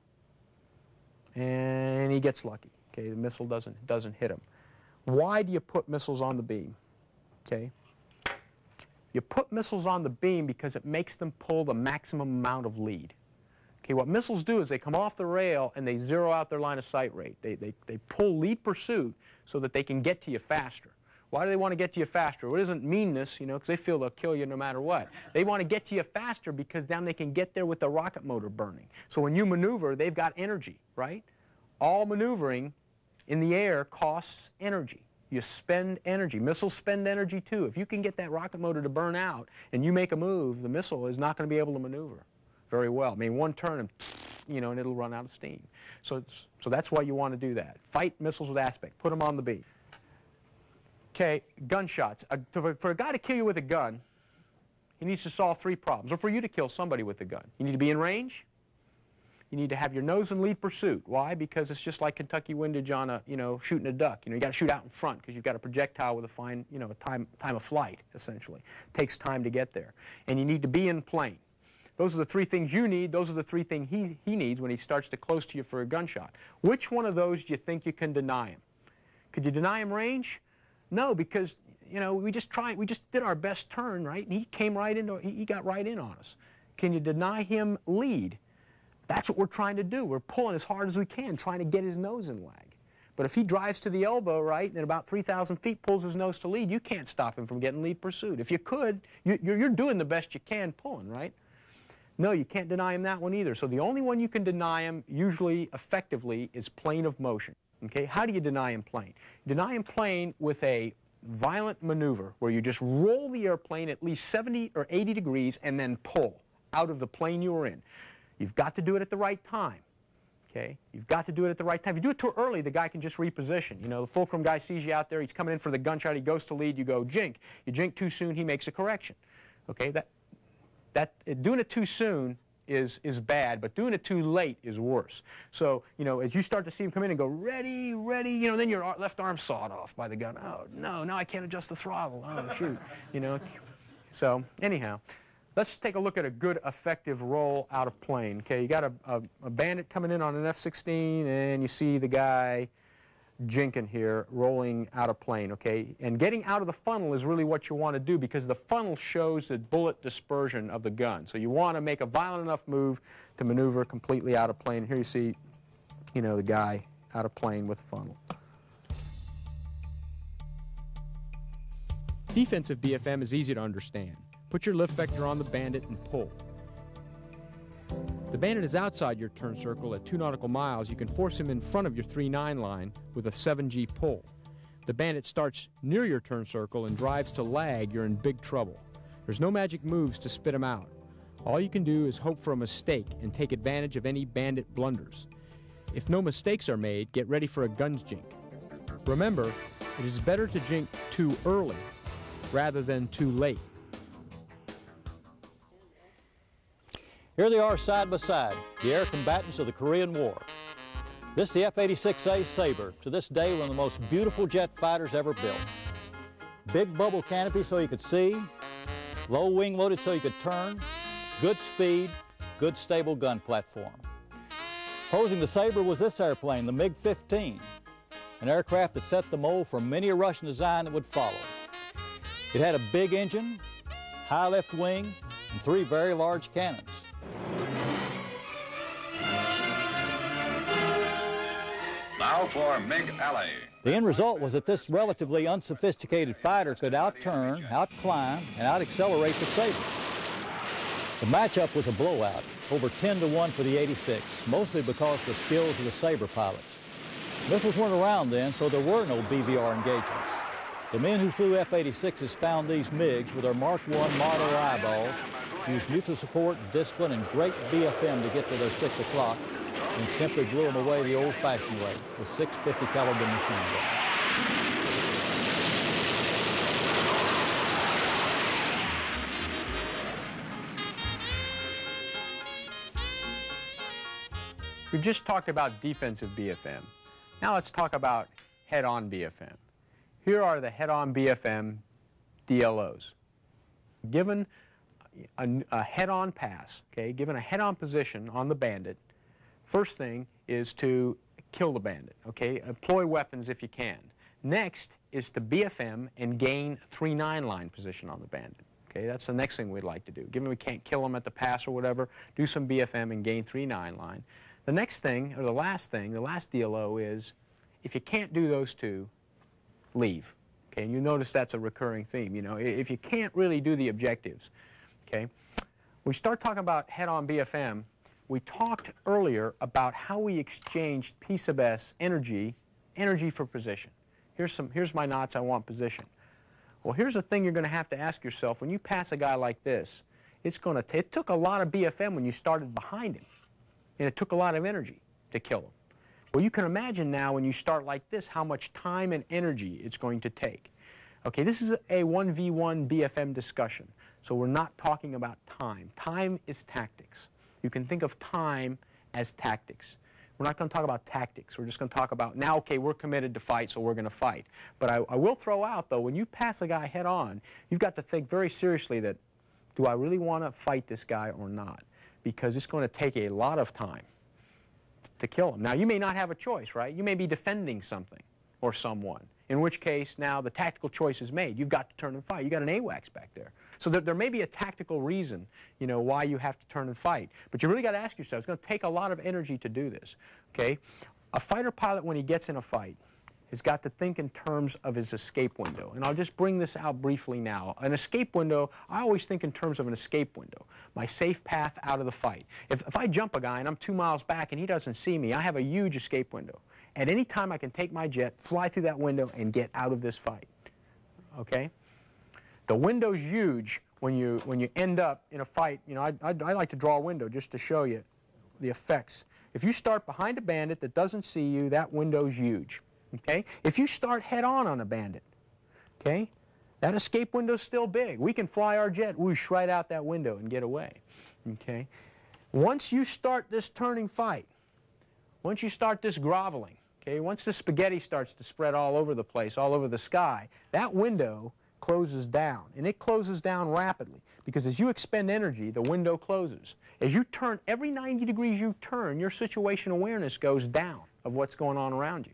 and he gets lucky. Okay, the missile doesn't hit him. Why do you put missiles on the beam? Okay, you put missiles on the beam because it makes them pull the maximum amount of lead. Okay, what missiles do is they come off the rail and they zero out their line of sight rate. They pull lead pursuit so that they can get to you faster. Why do they want to get to you faster? Well, it isn't meanness, you know, because they feel they'll kill you no matter what. They want to get to you faster because then they can get there with the rocket motor burning. So when you maneuver, they've got energy, right? All maneuvering in the air costs energy. You spend energy. Missiles spend energy too. If you can get that rocket motor to burn out and you make a move, the missile is not going to be able to maneuver very well. I mean, one turn and, you know, and it'll run out of steam. So that's why you want to do that. Fight missiles with aspect. Put them on the beam. Okay, gunshots. For a guy to kill you with a gun, he needs to solve 3 problems. Or for you to kill somebody with a gun, you need to be in range. You need to have your nose in lead pursuit. Why? Because it's just like Kentucky windage on a, you know, shooting a duck. You know, you got to shoot out in front because you've got a projectile with a fine, you know, time of flight, essentially. It takes time to get there. And you need to be in plane. Those are the 3 things you need. Those are the 3 things he needs when he starts to close to you for a gunshot. Which one of those do you think you can deny him? Could you deny him range? No, because, you know, we just did our best turn, right? And he came right into, he got right in on us. Can you deny him lead? That's what we're trying to do. We're pulling as hard as we can, trying to get his nose in lag. But if he drives to the elbow, right, and at about 3,000 feet pulls his nose to lead, you can't stop him from getting lead pursuit. If you could, you're doing the best you can pulling, right? No, you can't deny him that one either. So the only one you can deny him, usually effectively, is plane of motion. Okay, how do you deny him plane? You deny him plane with a violent maneuver where you just roll the airplane at least 70 or 80 degrees and then pull out of the plane you were in. You've got to do it at the right time. Okay, you've got to do it at the right time. If you do it too early, the guy can just reposition. You know, the fulcrum guy sees you out there, he's coming in for the gunshot, he goes to lead, you go jink. You jink too soon, he makes a correction. Okay, doing it too soon is bad, but doing it too late is worse. So, you know, as you start to see him come in and go, ready, ready, you know, then your left arm's sawed off by the gun. Oh, no, now I can't adjust the throttle. Oh, shoot, you know. So, anyhow, let's take a look at a good, effective roll out of plane. Okay, you got a bandit coming in on an F-16, and you see the guy jinking here, rolling out of plane, okay? And getting out of the funnel is really what you want to do because the funnel shows the bullet dispersion of the gun. So you want to make a violent enough move to maneuver completely out of plane. Here you see, you know, the guy out of plane with the funnel. Defensive BFM is easy to understand. Put your lift vector on the bandit and pull. The bandit is outside your turn circle at 2 nautical miles. You can force him in front of your 3-9 line with a 7G pull. The bandit starts near your turn circle and drives to lag. You're in big trouble. There's no magic moves to spit him out. All you can do is hope for a mistake and take advantage of any bandit blunders. If no mistakes are made, get ready for a guns jink. Remember, it is better to jink too early rather than too late. Here they are side by side, the air combatants of the Korean War. This is the F-86A Sabre, to this day one of the most beautiful jet fighters ever built. Big bubble canopy so you could see, low wing loaded so you could turn, good speed, good stable gun platform. Posing the Sabre was this airplane, the MiG-15, an aircraft that set the mold for many a Russian design that would follow. It had a big engine, high left wing, and 3 very large cannons. Now for MiG Alley. The end result was that this relatively unsophisticated fighter could outturn, outclimb, and out-accelerate the Sabre. The matchup was a blowout, over 10-1 for the 86, mostly because of the skills of the Sabre pilots. Missiles weren't around then, so there were no BVR engagements. The men who flew F-86s found these MiGs with their Mark I model eyeballs, used mutual support, discipline, and great BFM to get to their 6 o'clock, and simply blew them away the old-fashioned way with 650 caliber machine guns. We've just talked about defensive BFM. Now let's talk about head-on BFM. Here are the head-on BFM DLOs. Given a head-on pass, okay, given a head-on position on the bandit, first thing is to kill the bandit, okay? Employ weapons if you can. Next is to BFM and gain 3-9 line position on the bandit. Okay, that's the next thing we'd like to do. Given we can't kill him at the pass or whatever, do some BFM and gain 3-9 line. The next thing, or the last thing, the last DLO is, if you can't do those two, leave. Okay, and you notice that's a recurring theme. You know, if you can't really do the objectives, okay? We start talking about head-on BFM. We talked earlier about how we exchanged P sub S energy for position. Here's my knots, I want position. Well, here's the thing you're going to have to ask yourself. When you pass a guy like this, it took a lot of BFM when you started behind him, and it took a lot of energy to kill him. Well, you can imagine now when you start like this how much time and energy it's going to take. Okay, this is a 1v1 BFM discussion, so we're not talking about time. Time is tactics. You can think of time as tactics. We're not going to talk about tactics. We're just going to talk about, now, okay, we're committed to fight, so we're going to fight. But I will throw out, though, when you pass a guy head on, you've got to think very seriously that, do I really want to fight this guy or not? Because it's going to take a lot of time to kill him. Now, you may not have a choice, right? You may be defending something or someone, in which case now the tactical choice is made. You've got to turn and fight. You've got an AWACS back there. So there may be a tactical reason, you know, why you have to turn and fight. But you really got to ask yourself, it's going to take a lot of energy to do this, okay? A fighter pilot, when he gets in a fight, has got to think in terms of his escape window. And I'll just bring this out briefly now. An escape window, I always think in terms of an escape window, my safe path out of the fight. If I jump a guy and I'm 2 miles back and he doesn't see me, I have a huge escape window. At any time I can take my jet, fly through that window, and get out of this fight, okay? The window's huge when you end up in a fight. You know, I like to draw a window just to show you the effects. If you start behind a bandit that doesn't see you, that window's huge. Okay? If you start head-on a bandit, okay, that escape window's still big. We can fly our jet whoosh right out that window and get away. Okay? Once you start this turning fight, once you start this groveling, okay, once the spaghetti starts to spread all over the place, all over the sky, that window closes down, and it closes down rapidly, because as you expend energy, the window closes. As you turn, every 90 degrees you turn, your situation awareness goes down of what's going on around you.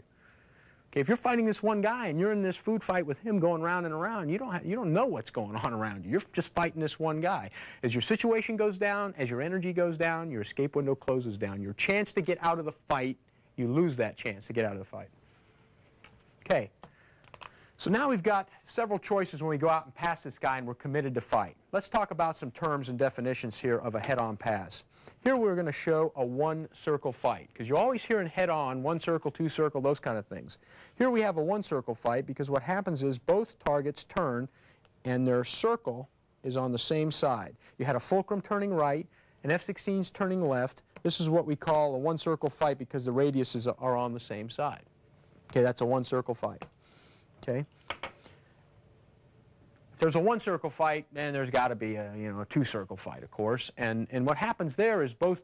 Okay, if you're fighting this one guy and you're in this food fight with him going round and around, you don't know what's going on around you. You're just fighting this one guy. As your situation goes down, as your energy goes down, your escape window closes down. Your chance to get out of the fight, you lose that chance to get out of the fight. Okay. So now we've got several choices when we go out and pass this guy and we're committed to fight. Let's talk about some terms and definitions here of a head-on pass. Here we're going to show a one-circle fight, because you always hear in head-on, one circle, two circle, those kind of things. Here we have a one-circle fight because what happens is both targets turn and their circle is on the same side. You had a fulcrum turning right, an F-16's turning left. This is what we call a one-circle fight because the radiuses are on the same side. Okay, that's a one-circle fight. Okay. If there's a one-circle fight, then there's got to be a two-circle fight, of course. And what happens there is both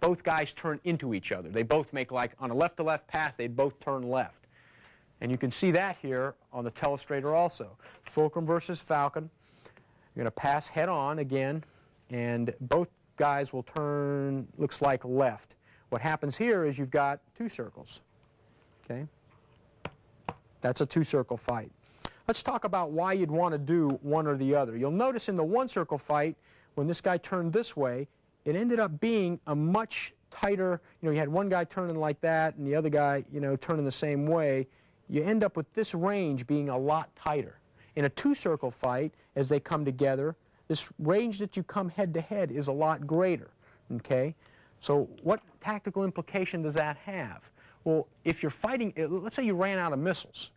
both guys turn into each other. They both make, like, on a left-to-left pass, they both turn left. And you can see that here on the telestrator also. Fulcrum versus Falcon. You're going to pass head-on again, and both guys will turn, looks like, left. What happens here is you've got two circles. Okay? That's a two-circle fight. Let's talk about why you'd want to do one or the other. You'll notice in the one-circle fight, when this guy turned this way, it ended up being a much tighter, you had one guy turning like that and the other guy, turning the same way. You end up with this range being a lot tighter. In a two-circle fight, as they come together, this range that you come head-to-head is a lot greater, okay? So what tactical implication does that have? Well, if you're fighting, let's say you ran out of missiles,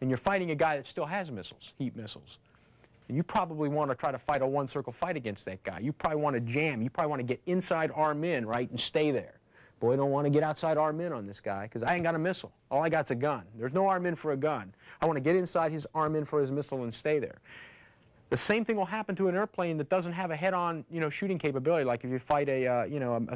and you're fighting a guy that still has missiles, heat missiles, and you probably want to try to fight a one-circle fight against that guy. You probably want to jam. You probably want to get inside arm in, right, and stay there. Boy, I don't want to get outside arm in on this guy because I ain't got a missile. All I got's a gun. There's no arm in for a gun. I want to get inside his arm in for his missile and stay there. The same thing will happen to an airplane that doesn't have a head-on, shooting capability. Like if you fight a, a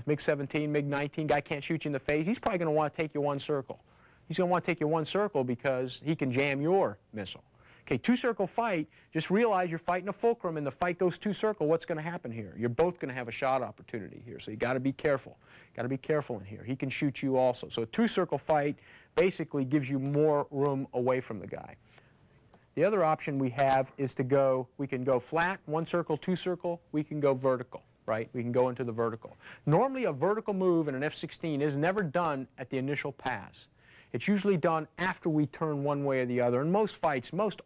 MiG-17, MiG-19, guy can't shoot you in the face, he's probably going to want to take you one circle. He's going to want to take you one circle because he can jam your missile. Okay, two-circle fight, just realize you're fighting a fulcrum and the fight goes two-circle. What's going to happen here? You're both going to have a shot opportunity here, so you got to be careful. Got to be careful in here. He can shoot you also. So a two-circle fight basically gives you more room away from the guy. The other option we have is to go, we can go flat, one circle, two circle, we can go vertical, right? We can go into the vertical. Normally a vertical move in an F-16 is never done at the initial pass. It's usually done after we turn one way or the other. And most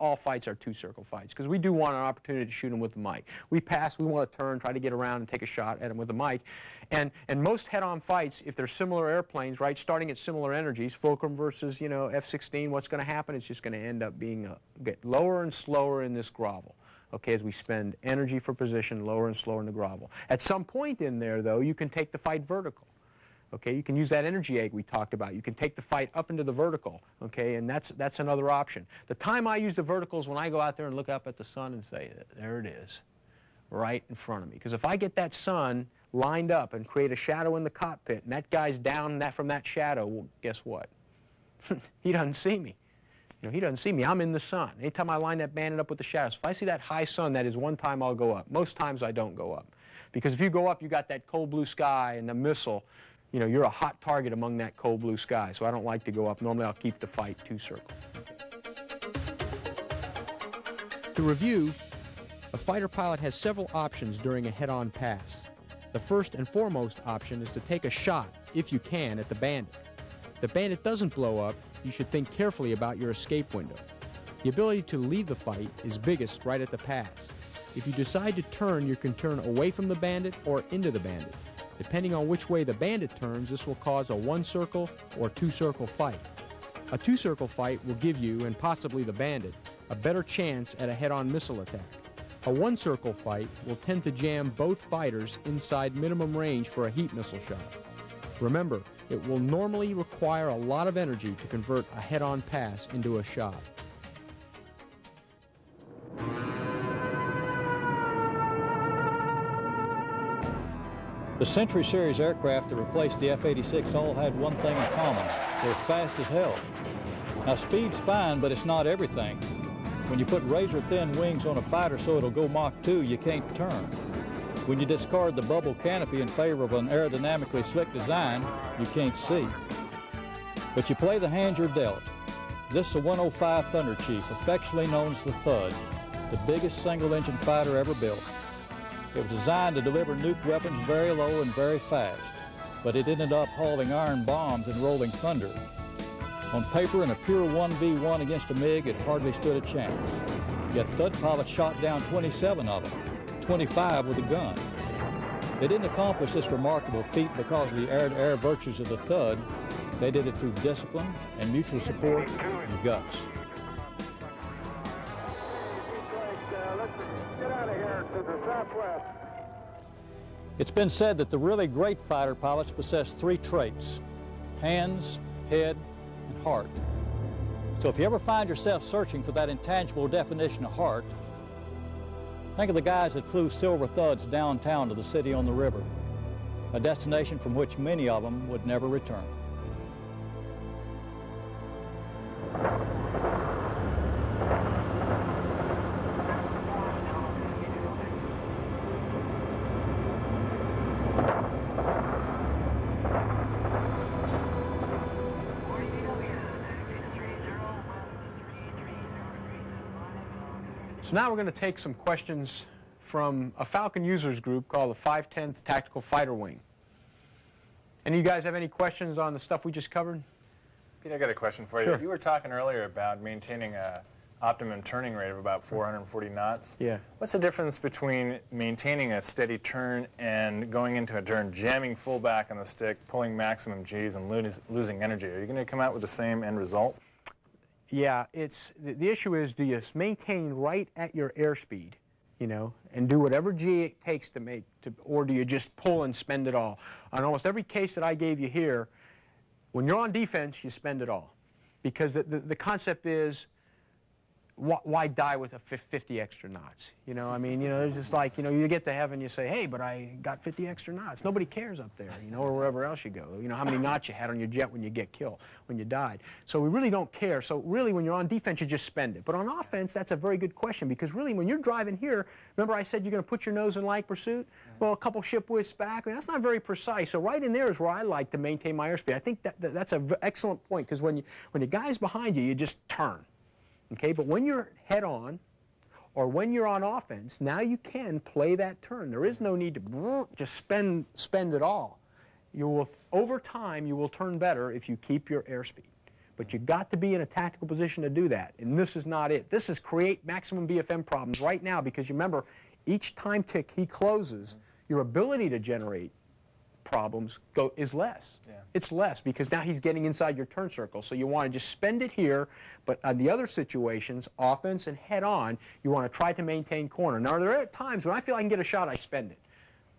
all fights are two-circle fights because we do want an opportunity to shoot them with the mic. We pass, we want to turn, try to get around and take a shot at them with the mic. And most head-on fights, if they're similar airplanes, right, starting at similar energies, Fulcrum versus, F-16, what's going to happen? It's just going to end up being get lower and slower in this grovel. Okay, as we spend energy for position, lower and slower in the grovel. At some point in there, though, you can take the fight vertical. Okay, you can use that energy egg we talked about. You can take the fight up into the vertical, okay, and that's another option. The time I use the vertical is when I go out there and look up at the sun and say, there it is, right in front of me. Because if I get that sun lined up and create a shadow in the cockpit, and that guy's down from that shadow, well, guess what? He doesn't see me. He doesn't see me. I'm in the sun. Anytime I line that bandit up with the shadows, if I see that high sun, that is one time I'll go up. Most times I don't go up. Because if you go up, you got that cold blue sky and the missile. You're a hot target among that cold blue sky, so I don't like to go up. Normally I'll keep the fight two-circle. To review, a fighter pilot has several options during a head-on pass. The first and foremost option is to take a shot, if you can, at the bandit. If the bandit doesn't blow up, you should think carefully about your escape window. The ability to leave the fight is biggest right at the pass. If you decide to turn, you can turn away from the bandit or into the bandit. Depending on which way the bandit turns, this will cause a one-circle or two-circle fight. A two-circle fight will give you, and possibly the bandit, a better chance at a head-on missile attack. A one-circle fight will tend to jam both fighters inside minimum range for a heat missile shot. Remember, it will normally require a lot of energy to convert a head-on pass into a shot. The Century Series aircraft that replaced the F-86 all had one thing in common. They're fast as hell. Now, speed's fine, but it's not everything. When you put razor-thin wings on a fighter so it'll go Mach 2, you can't turn. When you discard the bubble canopy in favor of an aerodynamically slick design, you can't see. But you play the hand you're dealt. This is a 105 Thunder Chief, affectionately known as the Thud, the biggest single-engine fighter ever built. It was designed to deliver nuke weapons very low and very fast, but it ended up hauling iron bombs and rolling thunder. On paper, in a pure 1v1 against a MiG, it hardly stood a chance. Yet Thud pilots shot down 27 of them, 25 with a gun. They didn't accomplish this remarkable feat because of the air-to-air virtues of the Thud. They did it through discipline and mutual support and guts. It's been said that the really great fighter pilots possess three traits: hands, head, and heart. So if you ever find yourself searching for that intangible definition of heart, think of the guys that flew Silver Thuds downtown to the city on the river. a destination from which many of them would never return. So now we're going to take some questions from a Falcon users group called the 510th Tactical Fighter Wing. Any of you guys have any questions on the stuff we just covered? Pete, I got a question for you. Sure. You were talking earlier about maintaining a optimum turning rate of about 440 knots. Yeah. What's the difference between maintaining a steady turn and going into a turn, jamming full back on the stick, pulling maximum G's, and losing energy? Are you going to come out with the same end result? Yeah, the issue is, do you maintain right at your airspeed, you know, and do whatever G it takes or do you just pull and spend it all? On almost every case that I gave you here, when you're on defense, you spend it all. Because the concept is, why die with a 50 extra knots? You know, I mean, you know, it's just like, you know, you get to heaven, you say, hey, but I got 50 extra knots. Nobody cares up there, you know, or wherever else you go. You know, how many knots you had on your jet when you get killed, when you died. So we really don't care. So really, when you're on defense, you just spend it. But on offense, that's a very good question, because really, when you're driving here, remember I said you're going to put your nose in like pursuit? Well, a couple ship whiffs back, I mean, that's not very precise. So right in there is where I like to maintain my airspeed. I think that's an excellent point, because when the guy's behind you, you just turn. Okay, but when you're head-on, or when you're on offense, now you can play that turn. There is no need to just spend it all. Over time, you will turn better if you keep your airspeed. But you've got to be in a tactical position to do that, and this is not it. This is create maximum BFM problems right now, because you remember, each time tick he closes, your ability to generate problems is less. Yeah. It's less, because now he's getting inside your turn circle. So you want to just spend it here, but on the other situations, offense and head-on, you want to try to maintain corner. Now, there are times when I feel I can get a shot, I spend it.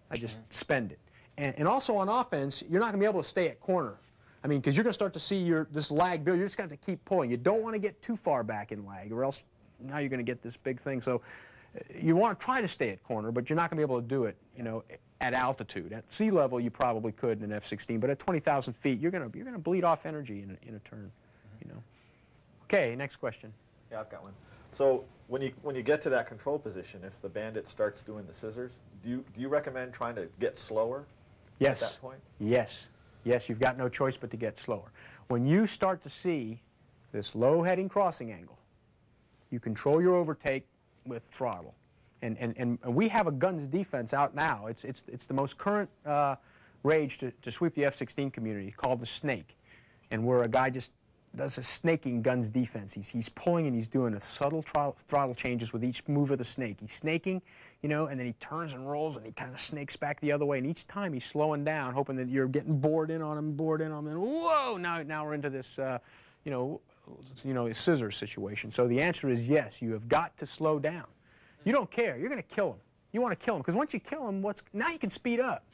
I just spend it. And also on offense, you're not going to be able to stay at corner. I mean, because you're going to start to see this lag build. You're just going to have to keep pulling. You don't want to get too far back in lag, or else now you're going to get this big thing. So you want to try to stay at corner, but you're not going to be able to do it, you know, at altitude. At sea level, you probably could in an F-16, but at 20,000 feet, you're going to bleed off energy in a turn, you know. Okay, next question. Yeah, I've got one. So when you get to that control position, if the Bandit starts doing the scissors, do you recommend trying to get slower? Yes. At that point? Yes. Yes, you've got no choice but to get slower. When you start to see this low heading crossing angle, you control your overtake with throttle. And we have a guns defense out now. It's the most current rage to sweep the F-16 community, called the Snake, and where a guy just does a snaking guns defense. He's pulling and he's doing a subtle throttle changes with each move of the snake. He's snaking, you know, and then he turns and rolls and he kind of snakes back the other way. And each time he's slowing down, hoping that you're getting bored in on him, and whoa! Now we're into this, you know, a scissors situation. So the answer is yes. You have got to slow down. You don't care. You're going to kill him. You want to kill him, because once you kill him, now you can speed up.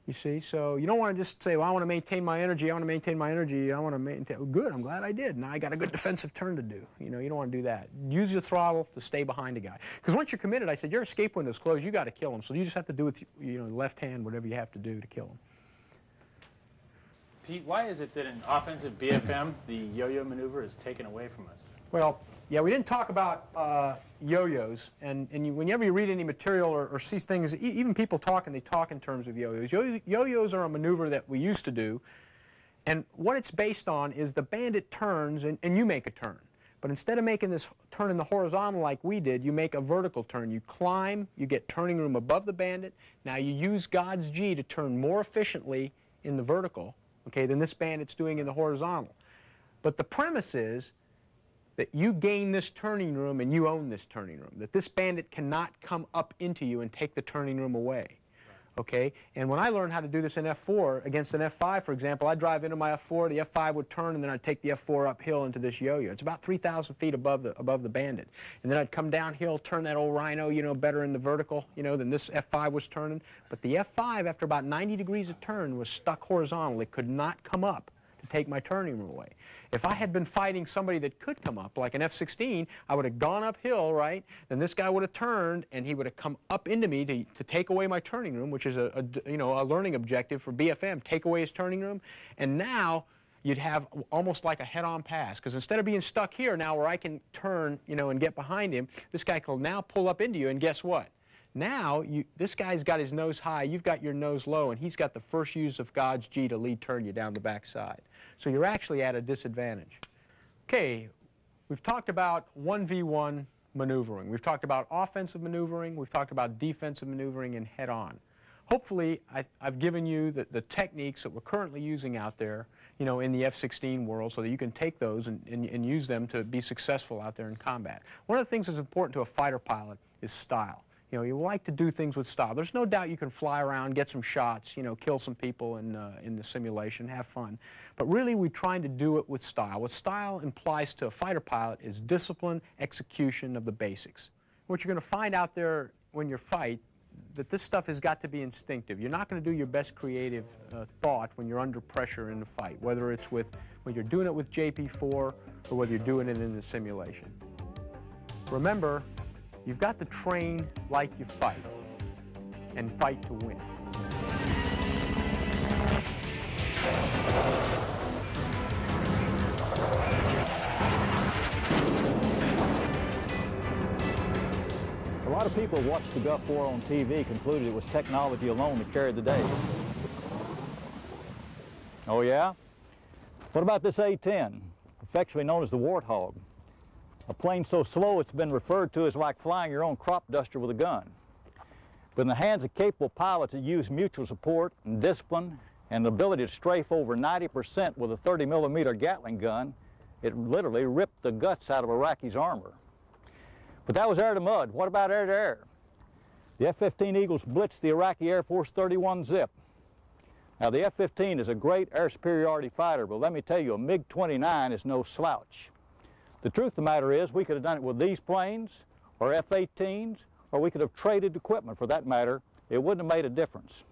You see, so you don't want to just say, well, I want to maintain my energy. I want to maintain my energy. I want to maintain. Good. I'm glad I did. Now I got a good defensive turn to do. You know, you don't want to do that. Use your throttle to stay behind a guy. Because once you're committed, I said, your escape window's closed. You got to kill him. So you just have to do with left hand whatever you have to do to kill him. Pete, why is it that in offensive BFM, the yo-yo maneuver is taken away from us? Well, yeah, we didn't talk about yo-yos, and whenever you read any material or see things, even people talking, they talk in terms of yo-yos. Yo-yos are a maneuver that we used to do, and what it's based on is the Bandit turns, and you make a turn. But instead of making this turn in the horizontal like we did, you make a vertical turn. You climb, you get turning room above the Bandit. Now you use God's G to turn more efficiently in the vertical, okay, than this Bandit's doing in the horizontal. But the premise is that you gain this turning room and you own this turning room, that this Bandit cannot come up into you and take the turning room away, okay? And when I learned how to do this in F4 against an F5, for example, I'd drive into my F4, the F5 would turn, and then I'd take the F4 uphill into this yo-yo. It's about 3,000 feet above the Bandit. And then I'd come downhill, turn that old Rhino, you know, better in the vertical, you know, than this F5 was turning. But the F5, after about 90 degrees of turn, was stuck horizontal. It could not come up to take my turning room away. If I had been fighting somebody that could come up, like an F-16, I would have gone uphill, right? Then this guy would have turned, and he would have come up into me to take away my turning room, which is a learning objective for BFM, take away his turning room. And now you'd have almost like a head-on pass, because instead of being stuck here now where I can turn, and get behind him, this guy can now pull up into you, and guess what? Now, this guy's got his nose high, you've got your nose low, and he's got the first use of God's G to lead turn you down the backside. So you're actually at a disadvantage. Okay, we've talked about 1v1 maneuvering. We've talked about offensive maneuvering. We've talked about defensive maneuvering and head-on. Hopefully, I've given you the techniques that we're currently using out there, in the F-16 world, so that you can take those and use them to be successful out there in combat. One of the things that's important to a fighter pilot is style. You like to do things with style. There's no doubt you can fly around, get some shots, kill some people in the simulation, have fun. But really, we're trying to do it with style. What style implies to a fighter pilot is discipline, execution of the basics. What you're going to find out there when you fight, that this stuff has got to be instinctive. You're not going to do your best creative thought when you're under pressure in the fight, whether it's when you're doing it with JP4 or whether you're doing it in the simulation. Remember, you've got to train like you fight, and fight to win. A lot of people who watched the Gulf War on TV concluded it was technology alone that carried the day. Oh yeah? What about this A-10, affectionately known as the Warthog? A plane so slow it's been referred to as like flying your own crop duster with a gun. But in the hands of capable pilots that use mutual support and discipline and the ability to strafe over 90% with a 30-millimeter Gatling gun, it literally ripped the guts out of Iraqi's armor. But that was air to mud. What about air to air? The F-15 Eagles blitzed the Iraqi Air Force 31 zip. Now the F-15 is a great air superiority fighter, but let me tell you, a MiG-29 is no slouch. The truth of the matter is, we could have done it with these planes, or F-18s, or we could have traded equipment for that matter. It wouldn't have made a difference.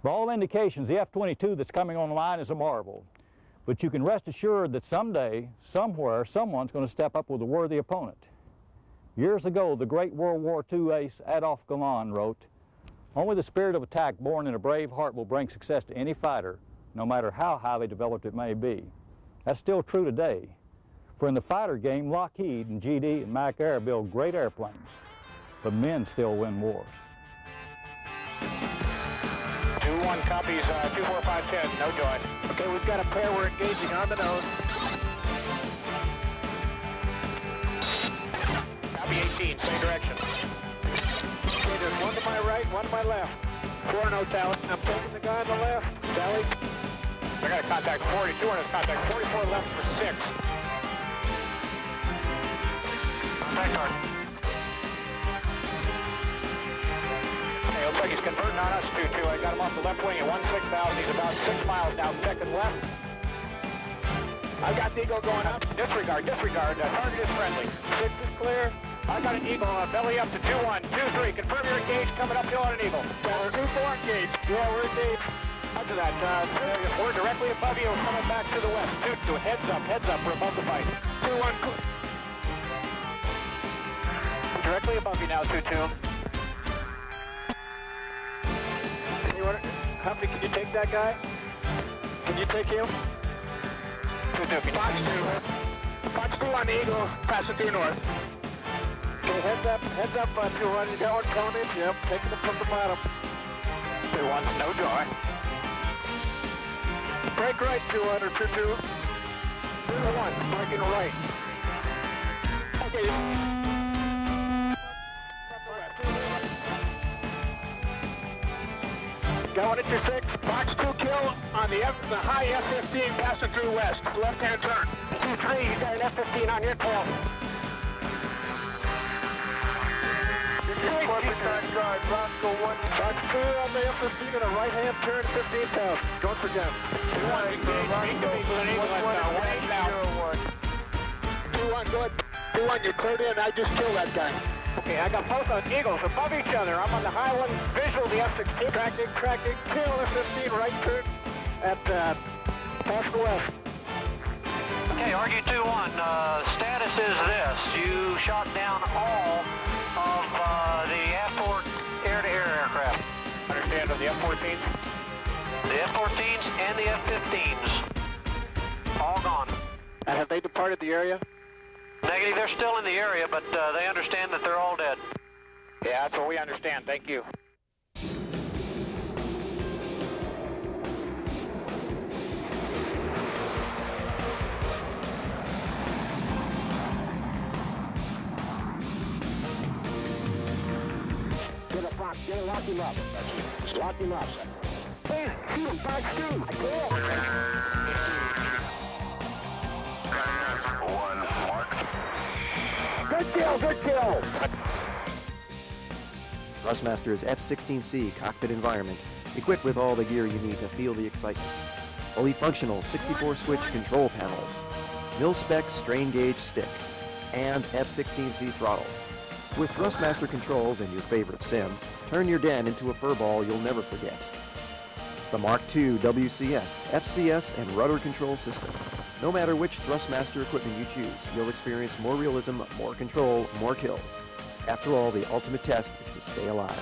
By all indications, the F-22 that's coming online is a marvel. But you can rest assured that someday, somewhere, someone's going to step up with a worthy opponent. Years ago, the great World War II ace Adolf Galland wrote, "Only the spirit of attack born in a brave heart will bring success to any fighter, no matter how highly developed it may be." That's still true today. For in the fighter game, Lockheed and GD and Mac Air build great airplanes, but men still win wars. 2-1 copies, 24510, no join. Okay, we've got a pair, we're engaging on the nose. Copy 18, same direction. Okay, there's one to my right, one to my left. 4-0 Tally, I'm taking the guy on the left. Tally. I got a contact 42 on his contact, 44 left for 6. Contact hard. Okay, looks like he's converting on us, 2-2. I got him off the left wing at 16,000. He's about 6 miles now, second left. I got the Eagle going up. Disregard, disregard. Target is friendly. 6 is clear. I got an Eagle belly up to 2-1. 2-3. Confirm you're engaged. Coming uphill on an Eagle. 2-4 engaged. Yeah, we're engaged. After that, we're directly above you, coming back to the west. 2-2. Heads up. We're above the fight. 2-1. Directly above you now, 2-2. Humphrey, can you take that guy? Can you take him? 2-2. Fox 2. Fox 2 on the Eagle, passing through north. Okay, heads up, 2-1. You got one coming in? Yep, taking it from the bottom. 2-1, no joy. Break right, 2-1 or 2-2. 2-1, breaking right. Okay. Got one at your 6. Fox 2 kill on the high F-15 passing through west. Left-hand turn. 2-3, you got an F-15 on your tail. This is Corpus on guard, Bronco 1. Fox 2 on the F-15 and a right-hand turn, 15,000. Don't forget. 2-1, go ahead. 2-1, you're cleared in. I just killed that guy. Okay, I got both on Eagles above each other. I'm on the high one, visual, the F-16. Tracking, kill F-15, right turn at Oscar West. Okay, RG-21, status is this. You shot down all of the F-4 air-to-air aircraft. Understand on the F-14s? The F-14s and the F-15s. All gone. And have they departed the area? Negative, they're still in the area, but they understand that they're all dead. Yeah, that's what we understand. Thank you. Get it, lock him up. Lock him up. Hey, shoot him, 5-2. One mark. Good kill, good kill. Thrustmaster's F-16C cockpit environment, equipped with all the gear you need to feel the excitement. Fully functional 64-switch control panels, mil-spec strain gauge stick, and F-16C throttle. With Thrustmaster controls and your favorite sim, turn your den into a furball you'll never forget. The Mark II WCS, FCS, and rudder control system. No matter which Thrustmaster equipment you choose, you'll experience more realism, more control, more kills. After all, the ultimate test is to stay alive.